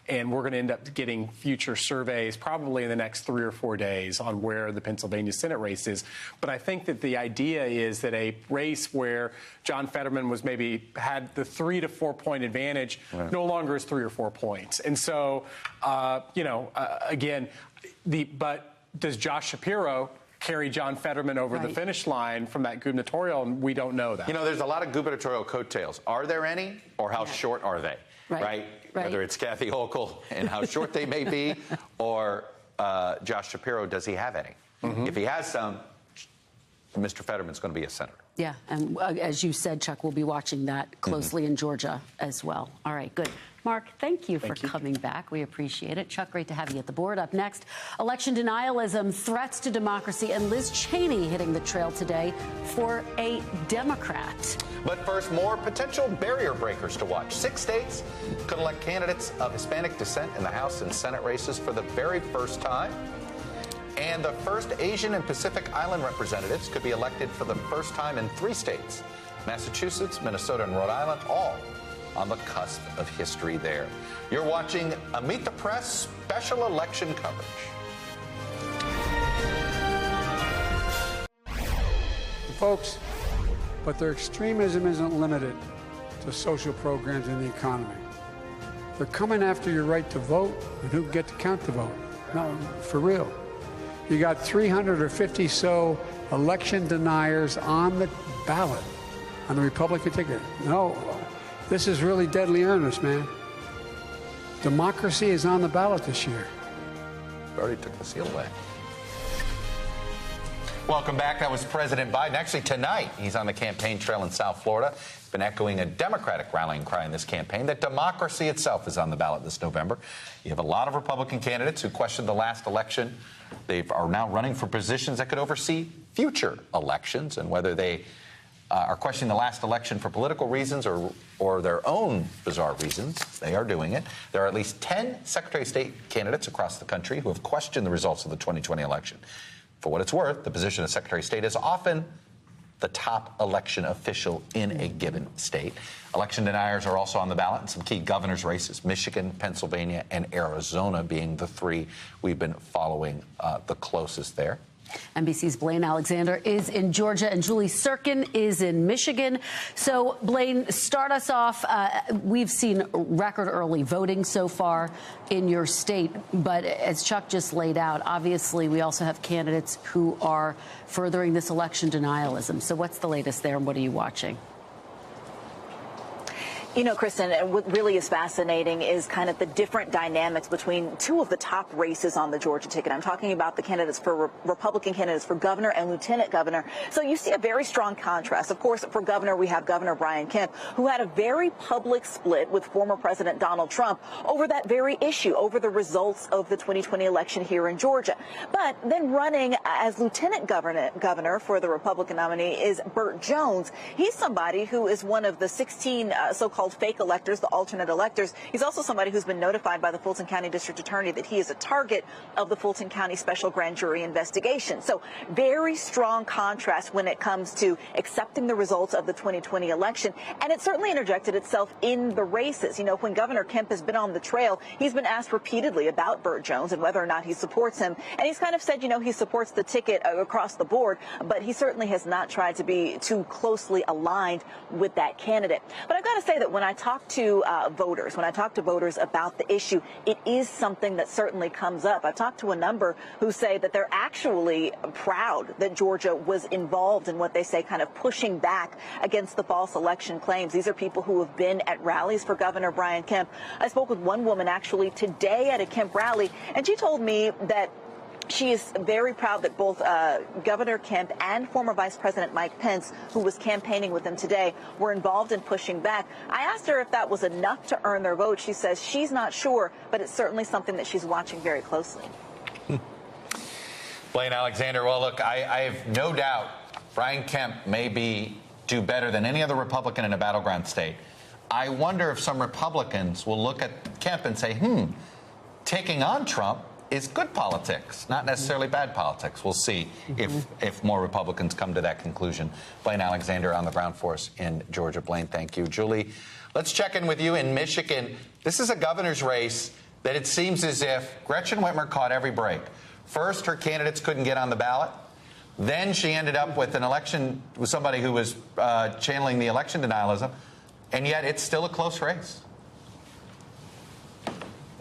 And we're going to end up getting future surveys probably in the next 3 or 4 days on where the Pennsylvania Senate race is. But I think that the idea is that a race where John Fetterman was maybe had the 3 to 4 point advantage no longer is 3 or 4 points. And so, again, but does Josh Shapiro carry John Fetterman over the finish line from that gubernatorial? And we don't know that. You know, there's a lot of gubernatorial coattails. Are there any, or how short are they? Right. Whether it's Kathy Hochul and how short they may be, or Josh Shapiro, does he have any? If he has some, Mr. Fetterman's going to be a senator. Yeah, and as you said, Chuck, we'll be watching that closely in Georgia as well. All right, good. Mark, thank you for coming back. We appreciate it. Chuck, great to have you at the board. Up next, election denialism, threats to democracy, and Liz Cheney hitting the trail today for a Democrat. But first, more potential barrier breakers to watch. 6 states could elect candidates of Hispanic descent in the House and Senate races for the very first time. And the first Asian and Pacific Island representatives could be elected for the first time in 3 states, Massachusetts, Minnesota, and Rhode Island, all on the cusp of history there. You're watching a Meet the Press special election coverage. Folks, but their extremism isn't limited to social programs and the economy. They're coming after your right to vote and who get to count the vote. No, for real. You got 350 so election deniers on the ballot on the Republican ticket. No, this is really deadly earnest, man. Democracy is on the ballot this year. Already took the seal away. Welcome back. That was President Biden. Actually, tonight, he's on the campaign trail in South Florida. He's been echoing a Democratic rallying cry in this campaign that democracy itself is on the ballot this November. You have a lot of Republican candidates who questioned the last election. They are now running for positions that could oversee future elections, and whether they are questioning the last election for political reasons or their own bizarre reasons, they are doing it. There are at least 10 Secretary of State candidates across the country who have questioned the results of the 2020 election. For what it's worth, the position of Secretary of State is often the top election official in a given state. Election deniers are also on the ballot in some key governor's races, Michigan, Pennsylvania, and Arizona being the 3 we've been following the closest there. NBC's Blaine Alexander is in Georgia, and Julie Sirkin is in Michigan. So, Blaine, start us off. We've seen record early voting so far in your state, but as Chuck just laid out, obviously we also have candidates who are furthering this election denialism. So what's the latest there, and what are you watching? You know, Kristen, what really is fascinating is kind of the different dynamics between 2 of the top races on the Georgia ticket. I'm talking about the candidates for Republican candidates for governor and lieutenant governor. So you see a very strong contrast. Of course, for governor, we have Governor Brian Kemp, who had a very public split with former President Donald Trump over that very issue, over the results of the 2020 election here in Georgia. But then running as lieutenant governor for the Republican nominee is Burt Jones. He's somebody who is one of the 16 so-called fake electors, the alternate electors. He's also somebody who's been notified by the Fulton County District Attorney that he is a target of the Fulton County Special Grand Jury investigation. So very strong contrast when it comes to accepting the results of the 2020 election. And it certainly interjected itself in the races. You know, when Governor Kemp has been on the trail, he's been asked repeatedly about Burt Jones and whether or not he supports him. And he's kind of said, you know, he supports the ticket across the board, but he certainly has not tried to be too closely aligned with that candidate. But I've got to say that when I talk to voters, about the issue, it is something that certainly comes up. I've talked to a number who say that they're actually proud that Georgia was involved in what they say kind of pushing back against the false election claims. These are people who have been at rallies for Governor Brian Kemp. I spoke with one woman actually today at a Kemp rally, and she told me that she is very proud that both Governor Kemp and former Vice President Mike Pence, who was campaigning with him today, were involved in pushing back. I asked her if that was enough to earn their vote. She says she's not sure, but it's certainly something that she's watching very closely. Blaine Alexander, well, look, I have no doubt Brian Kemp may do better than any other Republican in a battleground state. I wonder if some Republicans will look at Kemp and say, taking on Trump is good politics, not necessarily bad politics. We'll see if more Republicans come to that conclusion. Blaine Alexander on the ground for us in Georgia. Blaine, thank you. Julie, let's check in with you in Michigan. This is a governor's race that it seems as if Gretchen Whitmer caught every break. First, her candidates couldn't get on the ballot. Then she ended up with an election with somebody who was channeling the election denialism, and yet it's still a close race.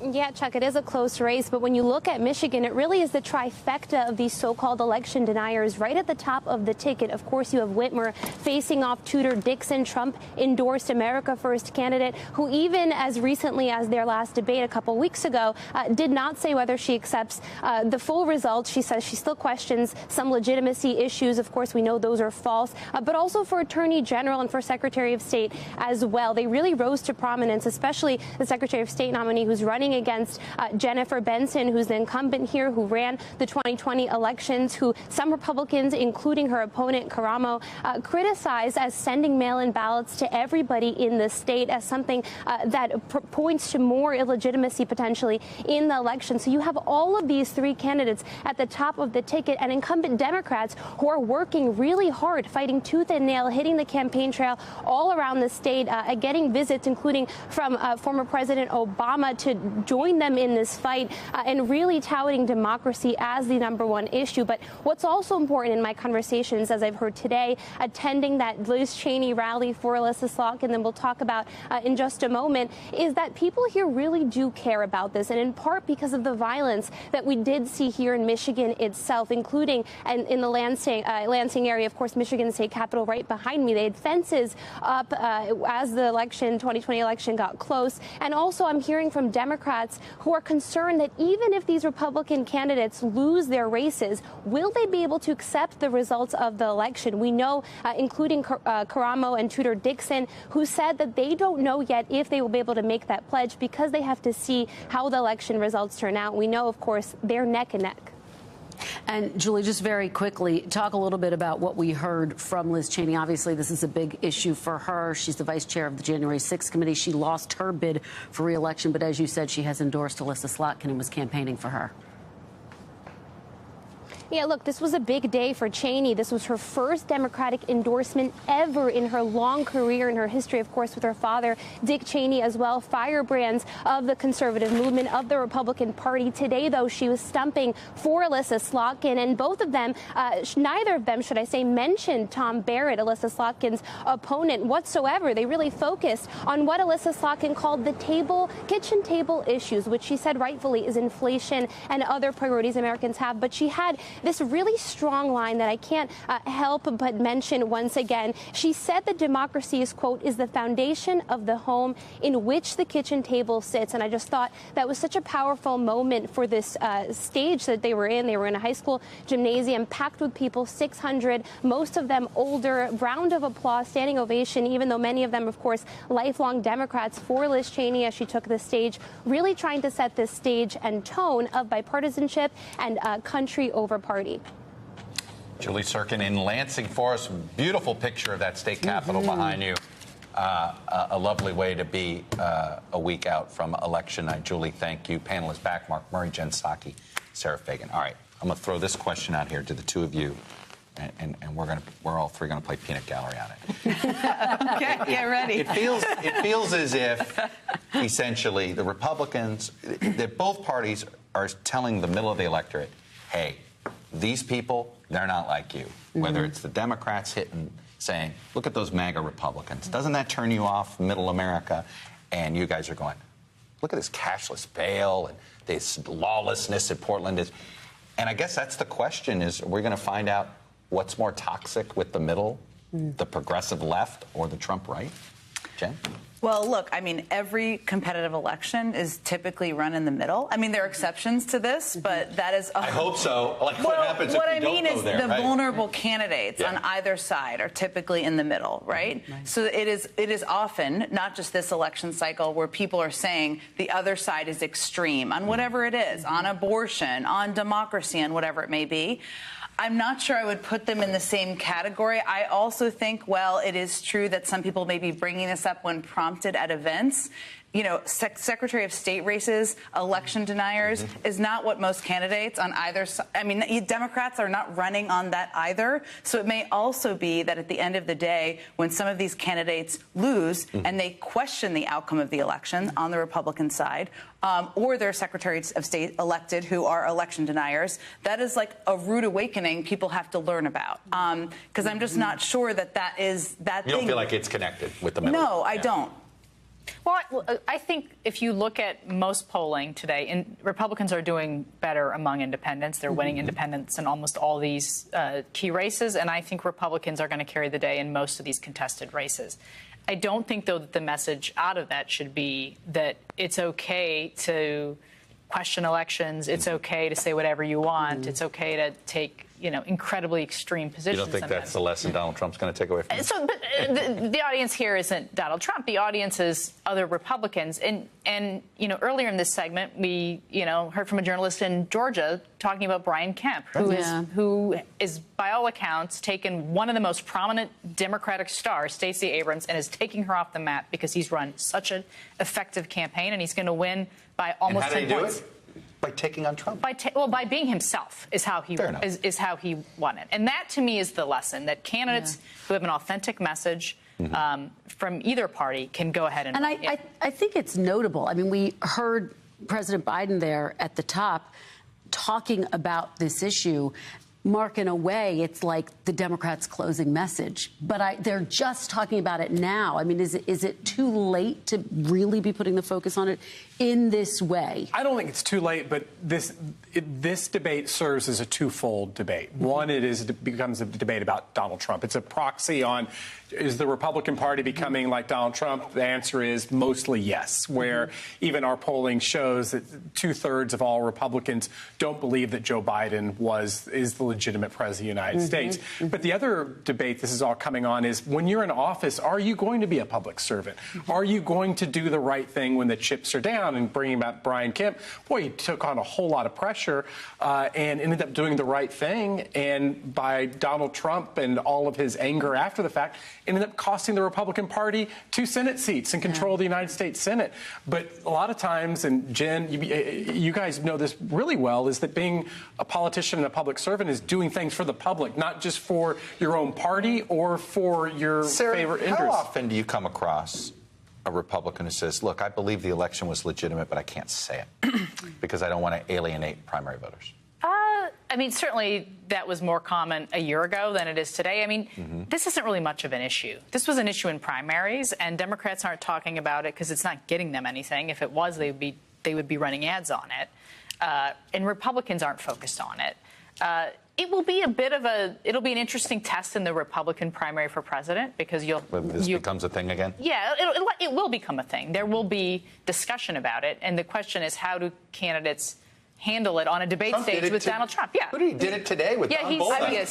Yeah, Chuck, it is a close race, but when you look at Michigan, it really is the trifecta of these so-called election deniers right at the top of the ticket. Of course, you have Whitmer facing off Tudor Dixon, Trump-endorsed America First candidate, who even as recently as their last debate a couple weeks ago did not say whether she accepts the full results. She says she still questions some legitimacy issues. Of course, we know those are false, but also for Attorney General and for Secretary of State as well. They really rose to prominence, especially the Secretary of State nominee who's running against Jennifer Benson, who's the incumbent here, who ran the 2020 elections, who some Republicans, including her opponent Karamo, criticized as sending mail-in ballots to everybody in the state as something that points to more illegitimacy potentially in the election. So you have all of these three candidates at the top of the ticket, and incumbent Democrats who are working really hard, fighting tooth and nail, hitting the campaign trail all around the state, getting visits, including from former President Obama, to join them in this fight and really touting democracy as the #1 issue. But what's also important in my conversations, as I've heard today, attending that Liz Cheney rally for Alyssa Slotkin, and then we'll talk about in just a moment, is that people here really do care about this, and in part because of the violence that we did see here in Michigan itself, including and in the Lansing area, of course, Michigan state capitol right behind me. They had fences up as the 2020 election got close. And also I'm hearing from Democrats who are concerned that even if these Republican candidates lose their races, will they be able to accept the results of the election? We know, including Karamo and Tudor Dixon, who said that they don't know yet if they will be able to make that pledge because they have to see how the election results turn out. We know, of course, they're neck and neck. And Julie, just very quickly, talk a little bit about what we heard from Liz Cheney. Obviously, this is a big issue for her. She's the vice chair of the January 6th committee. She lost her bid for re-election, but as you said, she has endorsed Alyssa Slotkin and was campaigning for her. Yeah, look, this was a big day for Cheney. This was her first Democratic endorsement ever in her long career, in her history, of course, with her father, Dick Cheney, as well, firebrands of the conservative movement, of the Republican Party. Today, though, she was stumping for Alyssa Slotkin, and both of them, neither of them, should I say, mentioned Tom Barrett, Alyssa Slotkin's opponent, whatsoever. They really focused on what Alyssa Slotkin called the kitchen table issues, which she said rightfully is inflation and other priorities Americans have. But she had this really strong line that I can't help but mention once again. She said that democracy is, quote, is the foundation of the home in which the kitchen table sits. And I just thought that was such a powerful moment for this stage that they were in. They were in a high school gymnasium packed with people, 600, most of them older, round of applause, standing ovation, even though many of them, of course, lifelong Democrats, for Liz Cheney as she took the stage, really trying to set this stage and tone of bipartisanship and country over party. Julie Serkin in Lansing for us. Beautiful picture of that state capitol behind you. A lovely way to be a week out from election night. Julie, thank you. Panelists back: Mark Murray, Jen Psaki, Sarah Fagan. All right, I'm going to throw this question out here to the two of you, and we're all three going to play peanut gallery on it. Okay, get ready. It feels as if essentially the Republicans, that both parties are telling the middle of the electorate, hey, these people, they're not like you. Whether it's the Democrats saying, look at those MAGA Republicans. Doesn't that turn you off, middle America? And you guys are going, look at this cashless bail and this lawlessness in Portland. And I guess that's the question, is we're going to find out what's more toxic with the middle, the progressive left or the Trump right? Jen? Well, look, I mean, every competitive election is typically run in the middle. I mean, there are exceptions to this, but that is... I hope so. Like, what happens if we don't go there, the right? vulnerable candidates on either side are typically in the middle, right? So it is often, not just this election cycle, where people are saying the other side is extreme on whatever it is, on abortion, on democracy, on whatever it may be. I'm not sure I would put them in the same category. I also think, well, it is true that some people may be bringing this up when prompted at events. You know, Secretary of State races, election deniers is not what most candidates on either side. I mean, Democrats are not running on that either. So it may also be that at the end of the day, when some of these candidates lose and they question the outcome of the election on the Republican side, or their secretaries of state elected who are election deniers, that is like a rude awakening people have to learn about. Because I'm just not sure that is that You don't feel like it's connected with the middle? No, I don't. Well, I think if you look at most polling today, Republicans are doing better among independents. They're winning independents in almost all these key races, and I think Republicans are going to carry the day in most of these contested races. I don't think, though, that the message out of that should be that it's okay to question elections, it's okay to say whatever you want, it's okay to take, incredibly extreme positions. You don't think that's the lesson Donald Trump's going to take away from it? So, but the audience here isn't Donald Trump. The audience is other Republicans. And earlier in this segment, we, heard from a journalist in Georgia talking about Brian Kemp, who is, by all accounts, taken one of the most prominent Democratic stars, Stacey Abrams, and is taking her off the map because he's run such an effective campaign, and he's going to win by almost 10 points. And how did he do it? By taking on Trump? By being himself is how he is how he won it. And that, to me, is the lesson, that candidates who have an authentic message from either party can go ahead and win. I think it's notable. I mean, we heard President Biden there at the top talking about this issue. Mark, in a way, it's like the Democrats' closing message. But they're just talking about it now. I mean, is it too late to really be putting the focus on it in this way? I don't think it's too late, but this debate serves as a twofold debate. One, it becomes a debate about Donald Trump. It's a proxy on, is the Republican Party becoming like Donald Trump? The answer is mostly yes, where even our polling shows that 2/3 of all Republicans don't believe that Joe Biden is the legitimate president of the United States. But the other debate this is all coming on is, when you're in office, are you going to be a public servant? Are you going to do the right thing when the chips are down? And bringing back Brian Kemp, boy, he took on a whole lot of pressure and ended up doing the right thing. And by Donald Trump and all of his anger after the fact, ended up costing the Republican Party 2 Senate seats and control of the United States Senate. But a lot of times, and Jen, you guys know this really well, is that being a politician and a public servant is doing things for the public, not just for your own party or for your favorite interests. How often do you come across a Republican who says, look, I believe the election was legitimate, but I can't say it because I don't want to alienate primary voters? I mean, certainly that was more common a year ago than it is today. I mean, this isn't really much of an issue. This was an issue in primaries, and Democrats aren't talking about it because it's not getting them anything. If it was, they would be running ads on it. And Republicans aren't focused on it. It will be it'll be an interesting test in the Republican primary for president, because this becomes a thing again? Yeah, it will become a thing. There will be discussion about it. And the question is, how do candidates handle it on a debate stage with Donald Trump? Yeah. But he did it today with Don Bolton. He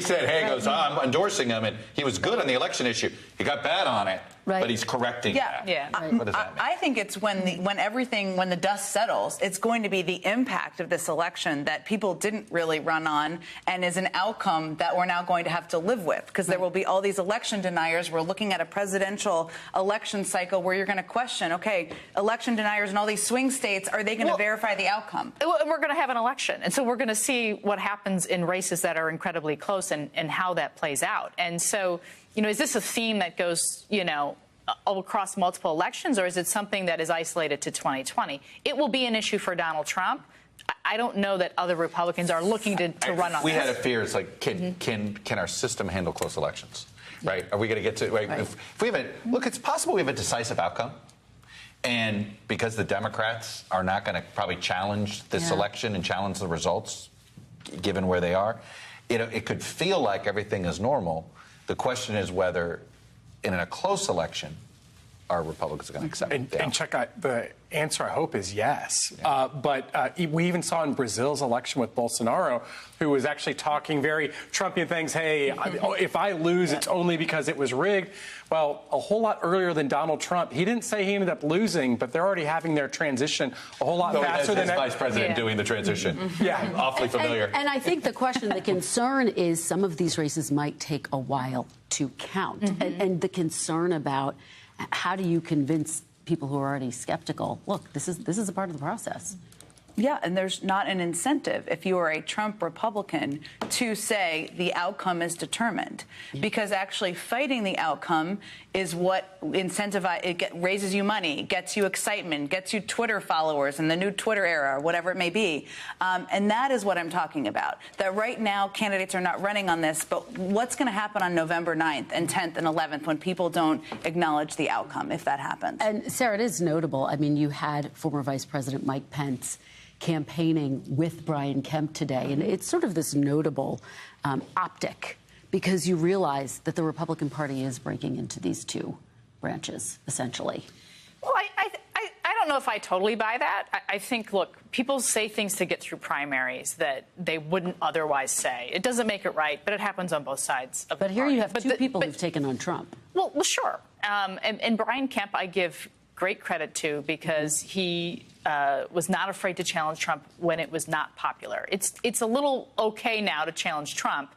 said, hey, goes, I'm endorsing him, and he was good on the election issue. He got bad on it. But he's correcting that. What does that mean? I think it's when the dust settles, it's going to be the impact of this election that people didn't really run on, and is an outcome that we're now going to have to live with, because there will be all these election deniers. We're looking at a presidential election cycle where you're going to question, okay, election deniers in all these swing states, are they going to verify the outcome? We're going to have an election, and so we're going to see what happens in races that are incredibly close and how that plays out. And so, is this a theme that goes, all across multiple elections, or is it something that is isolated to 2020? It will be an issue for Donald Trump. I don't know that other Republicans are looking to run on this. We had a fear. It's like, can our system handle close elections? Right? Are we going to get to if we have look? It's possible we have a decisive outcome, and because the Democrats are not going to probably challenge this election and challenge the results, given where they are, it could feel like everything is normal. The question is whether, in a close election, our Republicans are going to accept it. And Chuck, the answer, I hope, is yes. But we even saw in Brazil's election with Bolsonaro, who was actually talking very Trumpian things. Hey, if I lose, it's only because it was rigged. Well, a whole lot earlier than Donald Trump. He didn't say he ended up losing, but they're already having their transition a whole lot faster than vice president doing the transition. Awfully familiar. And I think the question, the concern is some of these races might take a while to count. And the concern about how do you convince people who are already skeptical, look, this is a part of the process. Yeah, and there's not an incentive if you are a Trump Republican to say the outcome is determined, because actually fighting the outcome is what raises you money, gets you excitement, gets you Twitter followers in the new Twitter era, or whatever it may be. And that is what I'm talking about. That right now candidates are not running on this, but what's going to happen on November 9th and 10th and 11th when people don't acknowledge the outcome, if that happens? And Sarah, it is notable. I mean, you had former Vice President Mike Pence campaigning with Brian Kemp today, and it's sort of this notable optic, because you realize that the Republican Party is breaking into these two branches, essentially. Well, I don't know if I totally buy that. I think, look, people say things to get through primaries that they wouldn't otherwise say. It doesn't make it right, but it happens on both sides of the party. But here you have two people who've taken on Trump. Well, sure. And Brian Kemp, I give great credit to, because he was not afraid to challenge Trump when it was not popular. It's a little okay now to challenge Trump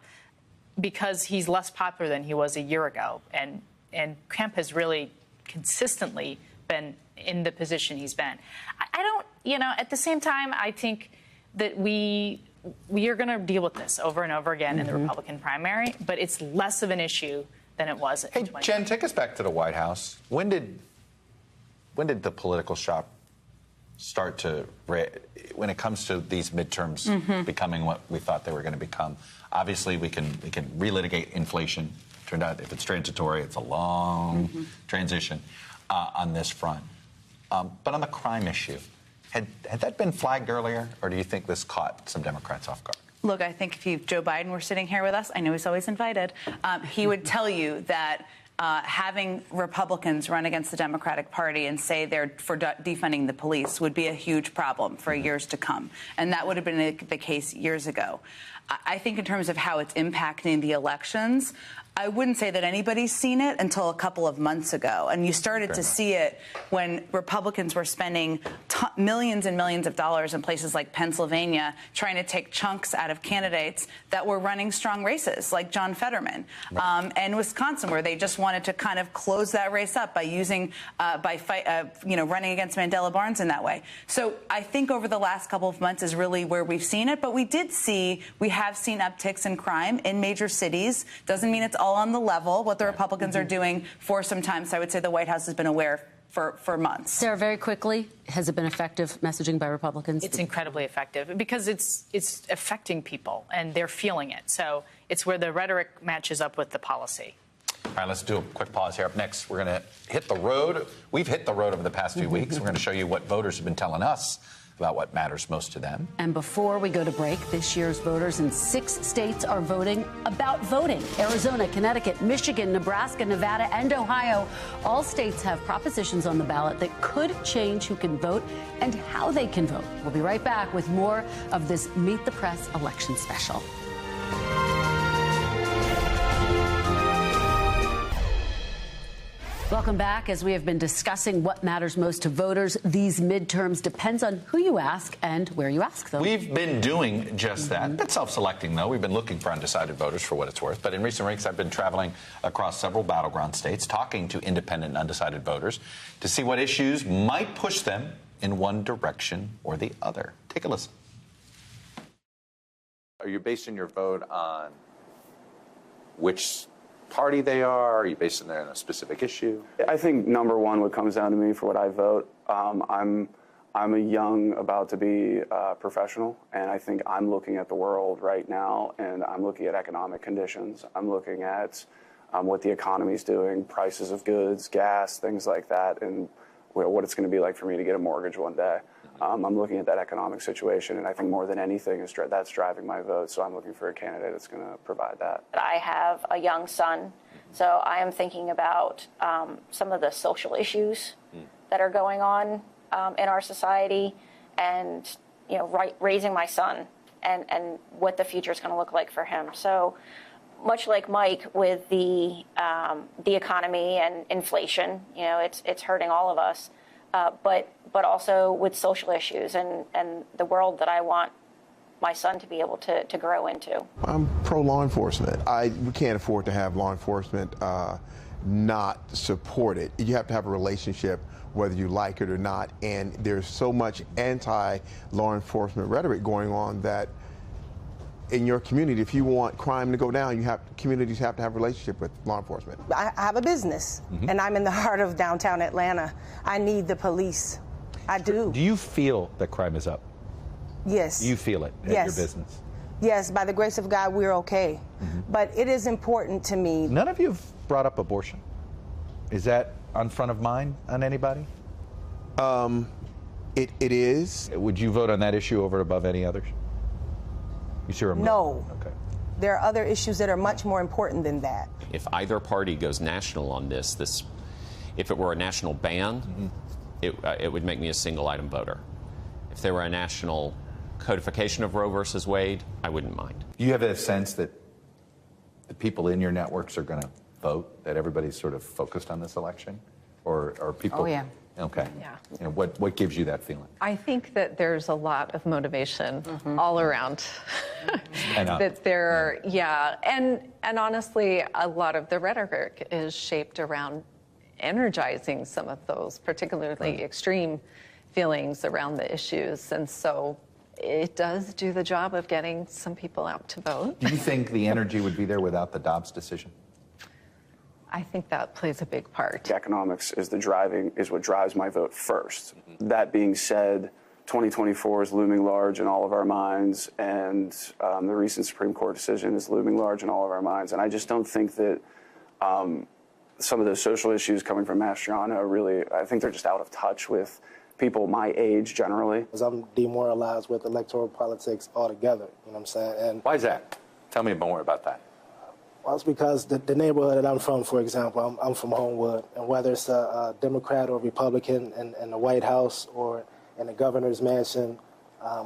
because he's less popular than he was a year ago. And Kemp has really consistently been in the position he's been. I don't, at the same time, I think that we are going to deal with this over and over again in the Republican primary, but it's less of an issue than it was. Hey, Jen, take us back to the White House. When did the political shop start to, when it comes to these midterms becoming what we thought they were going to become? Obviously, we can relitigate inflation. Turned out if it's transitory, it's a long transition on this front. But on the crime issue, had that been flagged earlier, or do you think this caught some Democrats off guard? Look, I think if Joe Biden were sitting here with us, I know he's always invited, he would tell you that having Republicans run against the Democratic Party and say they're for defunding the police would be a huge problem for years to come. And that would have been the case years ago. I think in terms of how it's impacting the elections, I wouldn't say that anybody's seen it until a couple of months ago. And you started to see it when Republicans were spending millions and millions of dollars in places like Pennsylvania trying to take chunks out of candidates that were running strong races, like John Fetterman, and Wisconsin, where they just wanted to kind of close that race up by using, running against Mandela Barnes in that way. So I think over the last couple of months is really where we've seen it. But we have seen upticks in crime in major cities. Doesn't mean it's all on the level, what the Republicans are doing for some time. So I would say the White House has been aware for months. Sarah, very quickly, has it been effective messaging by Republicans? It's incredibly effective because it's affecting people and they're feeling it. So it's where the rhetoric matches up with the policy. All right, let's do a quick pause here. Up next, we're going to hit the road. We've hit the road over the past few weeks. We're going to show you what voters have been telling us about what matters most to them. And before we go to break, this year's voters in 6 states are voting about voting. Arizona, Connecticut, Michigan, Nebraska, Nevada, and Ohio. All states have propositions on the ballot that could change who can vote and how they can vote. We'll be right back with more of this Meet the Press election special. Welcome back. As we have been discussing what matters most to voters, these midterms depends on who you ask and where you ask them. We've been doing just that. A bit self-selecting, though. We've been looking for undecided voters for what it's worth. But in recent weeks, I've been traveling across several battleground states, talking to independent and undecided voters to see what issues might push them in one direction or the other. Take a listen. Are you basing your vote on which party they are? Are you basing it on a specific issue? I think number one, what comes down to me for what I vote, I'm a young, about to be professional, and I think I'm looking at the world right now, and I'm looking at economic conditions. I'm looking at what the economy's doing, prices of goods, gas, things like that, and what it's going to be like for me to get a mortgage one day. I'm looking at that economic situation, and I think more than anything that's driving my vote. So I'm looking for a candidate that's going to provide that. I have a young son, so I am thinking about some of the social issues that are going on in our society, and raising my son and what the future is going to look like for him. So much like Mike with the economy and inflation, it's hurting all of us. But also with social issues and the world that I want my son to be able to grow into. I'm pro-law enforcement. We can't afford to have law enforcement not support it. You have to have a relationship whether you like it or not. And there's so much anti-law enforcement rhetoric going on that in your community, if you want crime to go down, communities have to have a relationship with law enforcement. I have a business, and I'm in the heart of downtown Atlanta. I need the police. I do. Do you feel that crime is up? Yes. You feel it in your business? Yes, by the grace of God, we're okay. But it is important to me. None of you have brought up abortion. Is that on front of mind on anybody? It is. Would you vote on that issue over and above any others? You sure? No. Okay. There are other issues that are much more important than that. If either party goes national on this, if it were a national ban, it would make me a single item voter. If there were a national codification of Roe versus Wade, I wouldn't mind. Do you have a sense that the people in your networks are going to vote, that everybody's sort of focused on this election? Or are people... Oh, yeah. Okay. Yeah. You know, what gives you that feeling? I think that there's a lot of motivation all around. That there, and honestly, a lot of the rhetoric is shaped around energizing some of those particularly extreme feelings around the issues, and so it does do the job of getting some people out to vote. Do you think the energy would be there without the Dobbs decision? I think that plays a big part. Economics is what drives my vote first. That being said, 2024 is looming large in all of our minds, and the recent Supreme Court decision is looming large in all of our minds. And I just don't think that some of those social issues coming from Mastriano really, I think they're just out of touch with people my age generally. Because I'm demoralized with electoral politics altogether, you know what I'm saying? And why is that? Tell me more about that. Well, it's because the neighborhood that I'm from, for example, I'm from Homewood, and whether it's a Democrat or Republican in the White House or in the governor's mansion,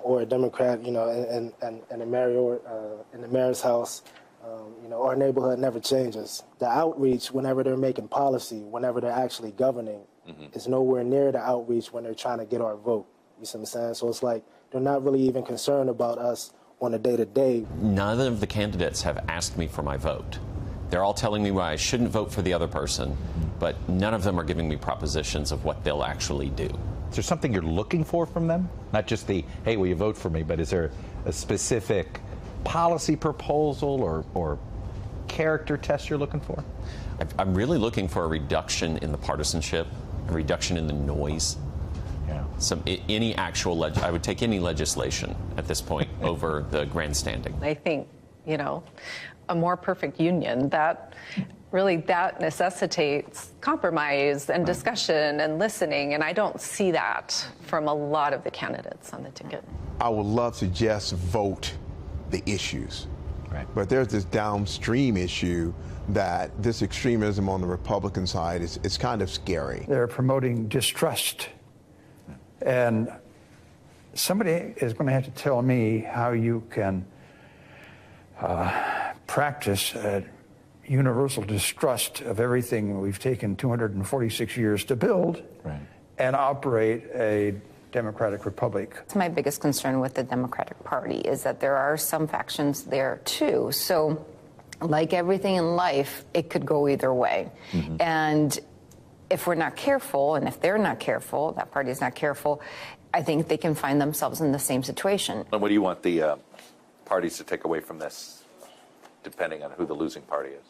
or a Democrat, you know, in the mayor's house, you know, our neighborhood never changes. The outreach, whenever they're making policy, whenever they're actually governing, is nowhere near the outreach when they're trying to get our vote. You see what I'm saying? So it's like they're not really even concerned about us on a day-to-day. None of the candidates have asked me for my vote. They're all telling me why I shouldn't vote for the other person, but none of them are giving me propositions of what they'll actually do. Is there something you're looking for from them? Not just the, hey, will you vote for me, but is there a specific policy proposal or character test you're looking for? I'm really looking for a reduction in the partisanship, a reduction in the noise. Any actual, I would take any legislation at this point over the grandstanding. I think, you know, a more perfect union, that necessitates compromise and discussion and listening, and I don't see that from a lot of the candidates on the ticket. I would love to just vote the issues. Right. But there's this downstream issue that this extremism on the Republican side is kind of scary. They're promoting distrust. And somebody is going to have to tell me how you can practice universal distrust of everything we've taken 246 years to build and operate a democratic republic. My biggest concern with the Democratic Party is that there are some factions there too. So like everything in life, it could go either way. And if we're not careful, and if they're not careful, that party is not careful, I think they can find themselves in the same situation. And what do you want the parties to take away from this, depending on who the losing party is?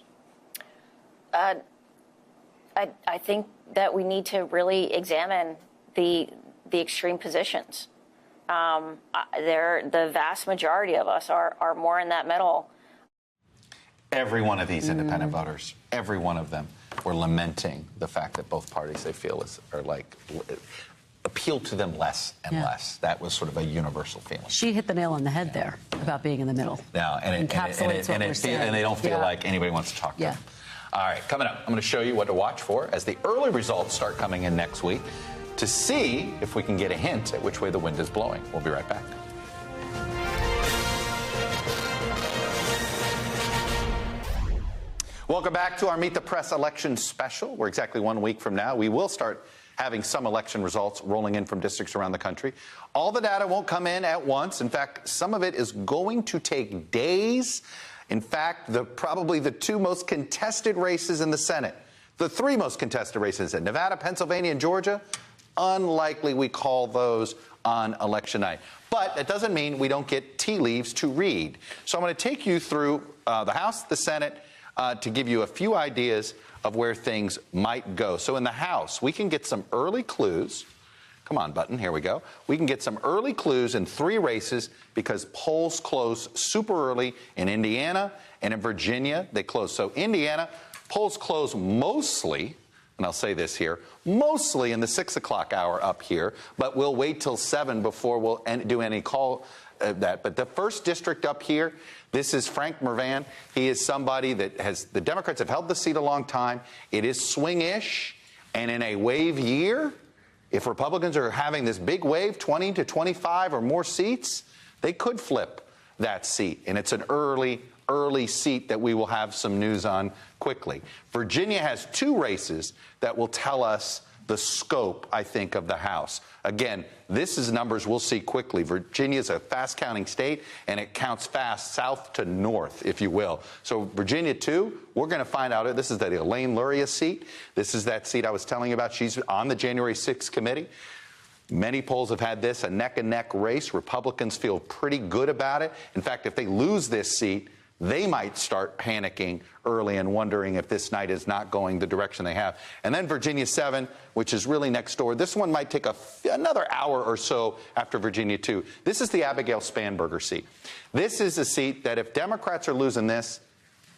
I think that we need to really examine the extreme positions. The vast majority of us are more in that middle. Every one of these independent voters, every one of them, were lamenting the fact that both parties they feel are like appeal to them less and less. That was sort of a universal feeling. She hit the nail on the head there about being in the middle. Now, and they don't feel like anybody wants to talk to them. All right, coming up, I'm going to show you what to watch for as the early results start coming in next week to see if we can get a hint at which way the wind is blowing. We'll be right back. Welcome back to our Meet the Press election special. We're exactly 1 week from now. We will start having some election results rolling in from districts around the country. All the data won't come in at once. In fact, some of it is going to take days. In fact, probably the two most contested races in the Senate, The three most contested races in Nevada, Pennsylvania, and Georgia, unlikely we call those on election night. But that doesn't mean we don't get tea leaves to read. So I'm going to take you through the House, the Senate, to give you a few ideas of where things might go. So in the House, we can get some early clues. Come on, button, here we go. We can get some early clues in three races because polls close super early in Indiana and in Virginia. They close. So Indiana, polls close mostly, and I'll say this here, mostly in the 6 o'clock hour up here, but we'll wait till 7 before we'll do any call that. But the first district up here, this is Frank Mervan. He is somebody that the Democrats have held the seat a long time. It is swing-ish, and in a wave year, if Republicans are having this big wave, 20 to 25 or more seats, they could flip that seat. And it's an early seat that we will have some news on quickly. Virginia has two races that will tell us the scope, I think, of the House. Again, this is numbers we'll see quickly. Virginia is a fast-counting state, and it counts fast south to north, if you will. So Virginia 2, we're going to find out. This is the Elaine Luria seat. This is that seat I was telling you about. She's on the January 6th committee. Many polls have had this, a neck-and-neck race. Republicans feel pretty good about it. In fact, if they lose this seat, they might start panicking early and wondering if this night is not going the direction they have. And then Virginia 7, which is really next door. This one might take another hour or so after Virginia 2. This is the Abigail Spanberger seat. This is a seat that if Democrats are losing this,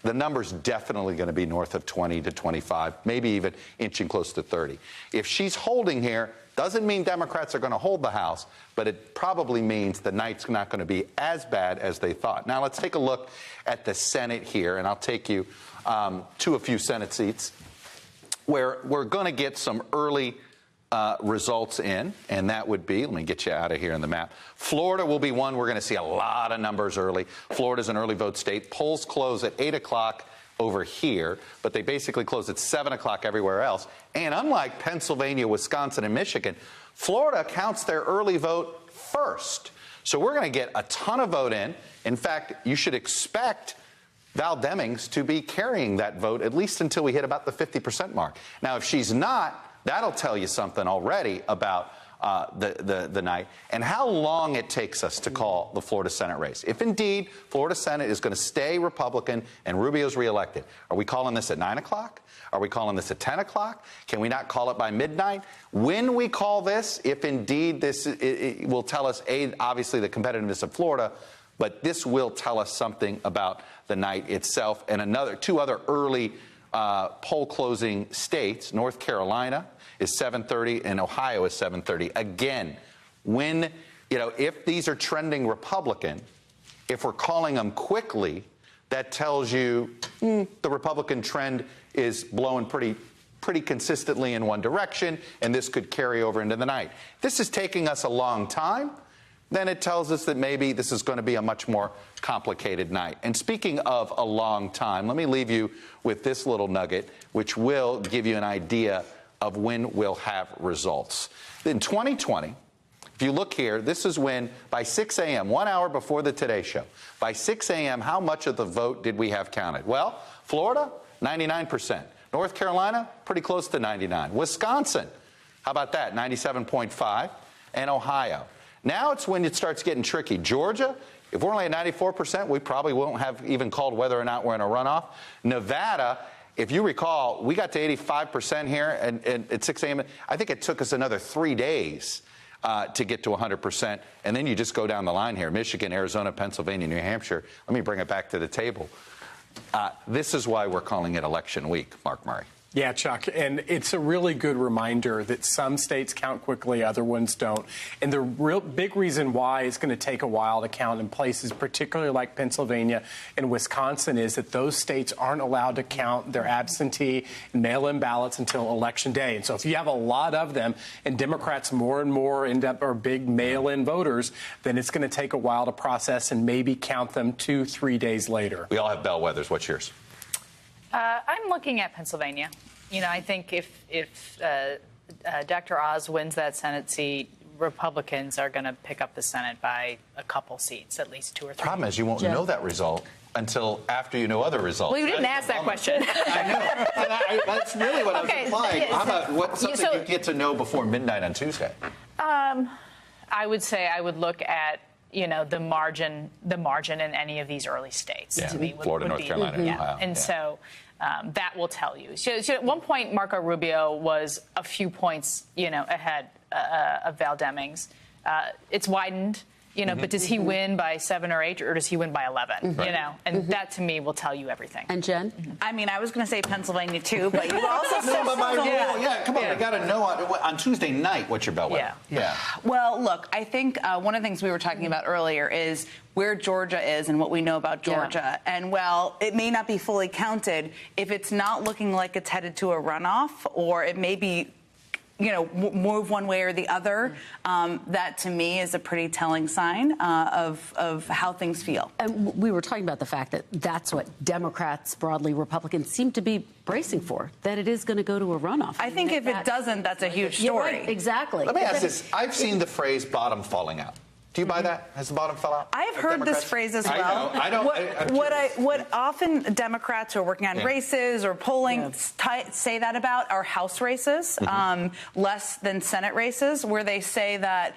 the number's definitely going to be north of 20 to 25, maybe even inching close to 30. If she's holding here, doesn't mean Democrats are going to hold the House, but it probably means the night's not going to be as bad as they thought. Now, let's take a look at the Senate here, and I'll take you to a few Senate seats where we're going to get some early results in, and that would be, let me get you out of here in the map. Florida will be one. We're going to see a lot of numbers early. Florida's an early vote state. Polls close at 8 o'clock over here, but they basically close at 7 o'clock everywhere else. And unlike Pennsylvania, Wisconsin, and Michigan, Florida counts their early vote first. So we're going to get a ton of vote in. In fact, you should expect Val Demings to be carrying that vote at least until we hit about the 50% mark. Now, if she's not, that'll tell you something already about the night and how long it takes us to call the Florida Senate race. If indeed Florida Senate is going to stay Republican and Rubio's reelected, are we calling this at 9 o'clock? Are we calling this at 10 o'clock? Can we not call it by midnight? When we call this, if indeed this it will tell us, obviously the competitiveness of Florida, but this will tell us something about the night itself. And two other early poll closing states, North Carolina is 7:30 and Ohio is 7:30. Again, if these are trending Republican, if we're calling them quickly, that tells you the Republican trend is blowing pretty consistently in one direction, and this could carry over into the night. This is taking us a long time. Then it tells us that maybe this is going to be a much more complicated night. And speaking of a long time, let me leave you with this little nugget, which will give you an idea of when we'll have results. In 2020, if you look here, this is when by 6 a.m., 1 hour before the Today Show, by 6 a.m., how much of the vote did we have counted? Well, Florida, 99%. North Carolina, pretty close to 99. Wisconsin, how about that, 97.5. And Ohio. Now it's when it starts getting tricky. Georgia, if we're only at 94%, we probably won't have even called whether or not we're in a runoff. Nevada, if you recall, we got to 85% here and at 6 a.m. I think it took us another 3 days to get to 100%. And then you just go down the line here. Michigan, Arizona, Pennsylvania, New Hampshire. Let me bring it back to the table. This is why we're calling it election week, Mark Murray. Yeah, Chuck, and it's a really good reminder that some states count quickly, other ones don't. And the real big reason why it's going to take a while to count in places, particularly like Pennsylvania and Wisconsin, is that those states aren't allowed to count their absentee and mail-in ballots until Election Day. And so if you have a lot of them and Democrats more and more end up are big mail-in voters, then it's going to take a while to process and maybe count them 2-3 days later. We all have bellwethers. What's yours? I'm looking at Pennsylvania. I think if Dr. Oz wins that Senate seat, Republicans are going to pick up the Senate by a couple seats, at least 2 or 3. Problem is, you won't know that result until after you know other results. Well, you didn't ask that question. I know. That's really what I was implying. How about what's something you get to know before midnight on Tuesday? I would say I would look at the margin in any of these early states. To me, Florida, North Carolina, and Ohio. And so that will tell you. So at one point, Marco Rubio was a few points, ahead of Val Demings. It's widened. But does he win by 7 or 8, or does he win by 11? And that to me will tell you everything. And Jen? I mean, I was going to say Pennsylvania too, but you also said come on, we got to know on Tuesday night what's your bellwether. Yeah. Well, look, I think one of the things we were talking about earlier is where Georgia is and what we know about Georgia. And while it may not be fully counted, if it's not looking like it's headed to a runoff, or it may be move one way or the other, that to me is a pretty telling sign of how things feel. And we were talking about the fact that that's what Democrats, broadly Republicans, seem to be bracing for, that it is going to go to a runoff. I think if it doesn't, that's a huge story. Right, exactly. Let me ask this. I've seen the phrase bottom falling out. Do you buy that? Has the bottom fell out? I have heard this phrase as well. I don't. What often Democrats who are working on races or polling say that about are House races, less than Senate races, where they say that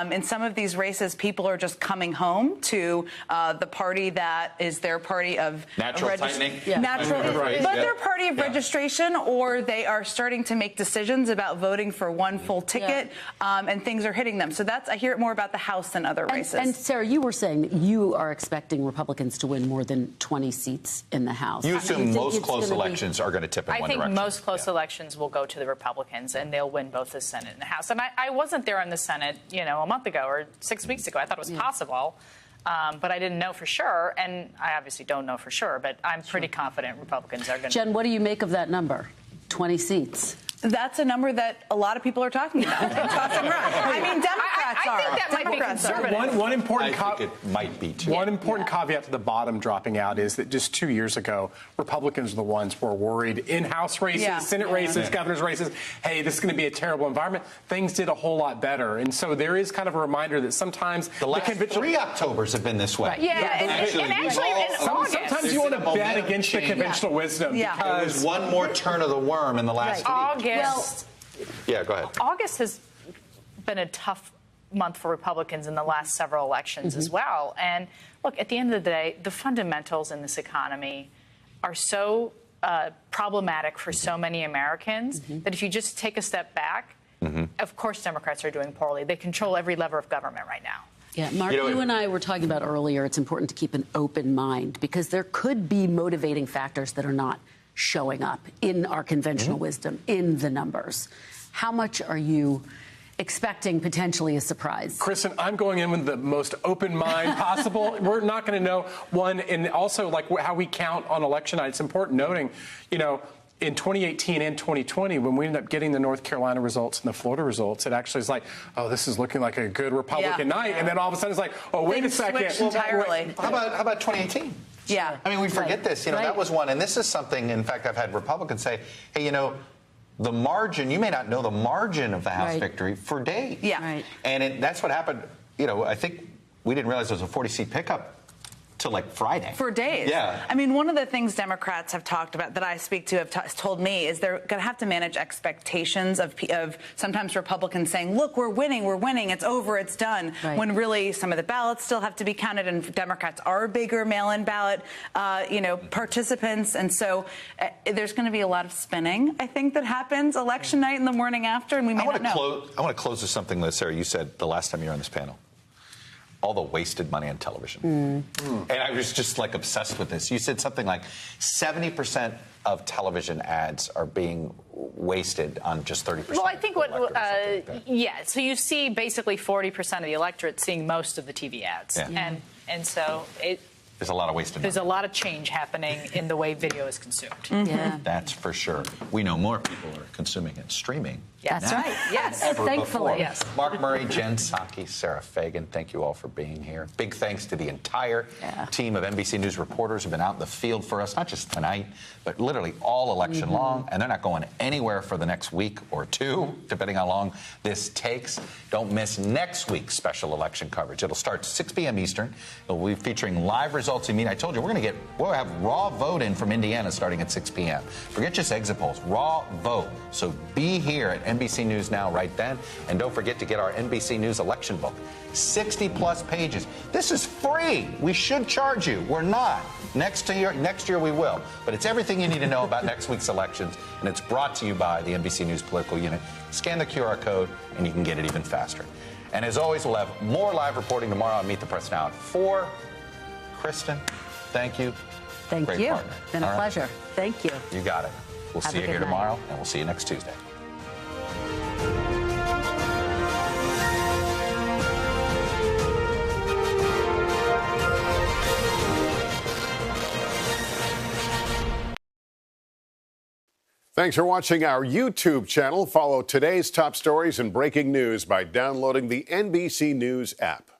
in some of these races, people are just coming home to the party that is their party of natural tightening. But their party of registration, or they are starting to make decisions about voting for one full ticket, and things are hitting them. So I hear it more about the House than other races. And Sarah, you were saying that you are expecting Republicans to win more than 20 seats in the House. You assume most close elections are going to tip in one direction. I think most close elections will go to the Republicans, and they'll win both the Senate and the House. And I wasn't there in the Senate, a month ago or 6 weeks ago. I thought it was possible. But I didn't know for sure, and I obviously don't know for sure, but I'm pretty confident Republicans are going to... Jen, what do you make of that number, 20 seats? That's a number that a lot of people are talking about. I mean, Democrats I think that might be conservative. One important I think it might be too. One important caveat to the bottom dropping out is that just 2 years ago, Republicans were the ones who were worried in House races, Senate races, governor's races. Hey, this is going to be a terrible environment. Things did a whole lot better, and so there is kind of a reminder that sometimes the last 3 Octobers have been this way. Right. And actually in August, sometimes you want to bet against the conventional wisdom because there's one more turn of the worm in the last week. Yeah, go ahead. August has been a tough month for Republicans in the last several elections as well. And look, at the end of the day, the fundamentals in this economy are so problematic for so many Americans that if you just take a step back, of course Democrats are doing poorly. They control every lever of government right now. Yeah, Mark, you and I were talking about earlier, it's important to keep an open mind because there could be motivating factors that are not showing up in our conventional wisdom, in the numbers. How much are you expecting potentially a surprise? Kristen, I'm going in with the most open mind possible. We're not going to know one, and also like how we count on election night. It's important noting, in 2018 and 2020, when we ended up getting the North Carolina results and the Florida results, it actually is like, oh, this is looking like a good Republican night. And then all of a sudden it's like, oh, wait a second. Entirely. How about 2018? Yeah. I mean, we forget this. That was one. And this is something, in fact, I've had Republicans say, hey, the margin, you may not know the margin of the House victory for days. Yeah. Right. And that's what happened. I think we didn't realize there was a 40-seat pickup till like Friday. For days. Yeah. I mean, one of the things Democrats have talked about that I speak to have told me is they're going to have to manage expectations of sometimes Republicans saying, look, we're winning, it's over, it's done, when really some of the ballots still have to be counted and Democrats are bigger mail-in ballot, participants. And so there's going to be a lot of spinning, I think, that happens election night and the morning after, and we may not know. I want to close with something that, Sarah, you said the last time you were on this panel. All the wasted money on television. And I was just obsessed with this. You said something like 70% of television ads are being wasted on just 30%. Well, I think so you see basically 40% of the electorate seeing most of the TV ads. And so There's a lot of ways to know. There's a lot of change happening in the way video is consumed. Yeah. That's for sure. We know more people are consuming it streaming. Yes. That's right. Yes. Ever Thankfully. before. Yes. Mark Murray, Jen Psaki, Sarah Fagan, thank you all for being here. Big thanks to the entire team of NBC News reporters who've been out in the field for us, not just tonight, but literally all election long. And they're not going anywhere for the next week or two, depending how long this takes. Don't miss next week's special election coverage. It'll start 6 p.m. Eastern. It'll be featuring live results. I told you, we'll have raw vote in from Indiana starting at 6 p.m. Forget just exit polls, raw vote. So be here at NBC News Now right then. And don't forget to get our NBC News election book. 60-plus pages. This is free. We should charge you. We're not. Next year we will. But it's everything you need to know about next week's elections, and it's brought to you by the NBC News Political Unit. Scan the QR code, and you can get it even faster. And as always, we'll have more live reporting tomorrow on Meet the Press Now at 4. Kristen, thank you. Thank Great you. partner. Been a pleasure. Thank you. You got it. We'll Have see a you good here night. tomorrow, and we'll see you next Tuesday. Thanks for watching our YouTube channel. Follow today's top stories and breaking news by downloading the NBC News app.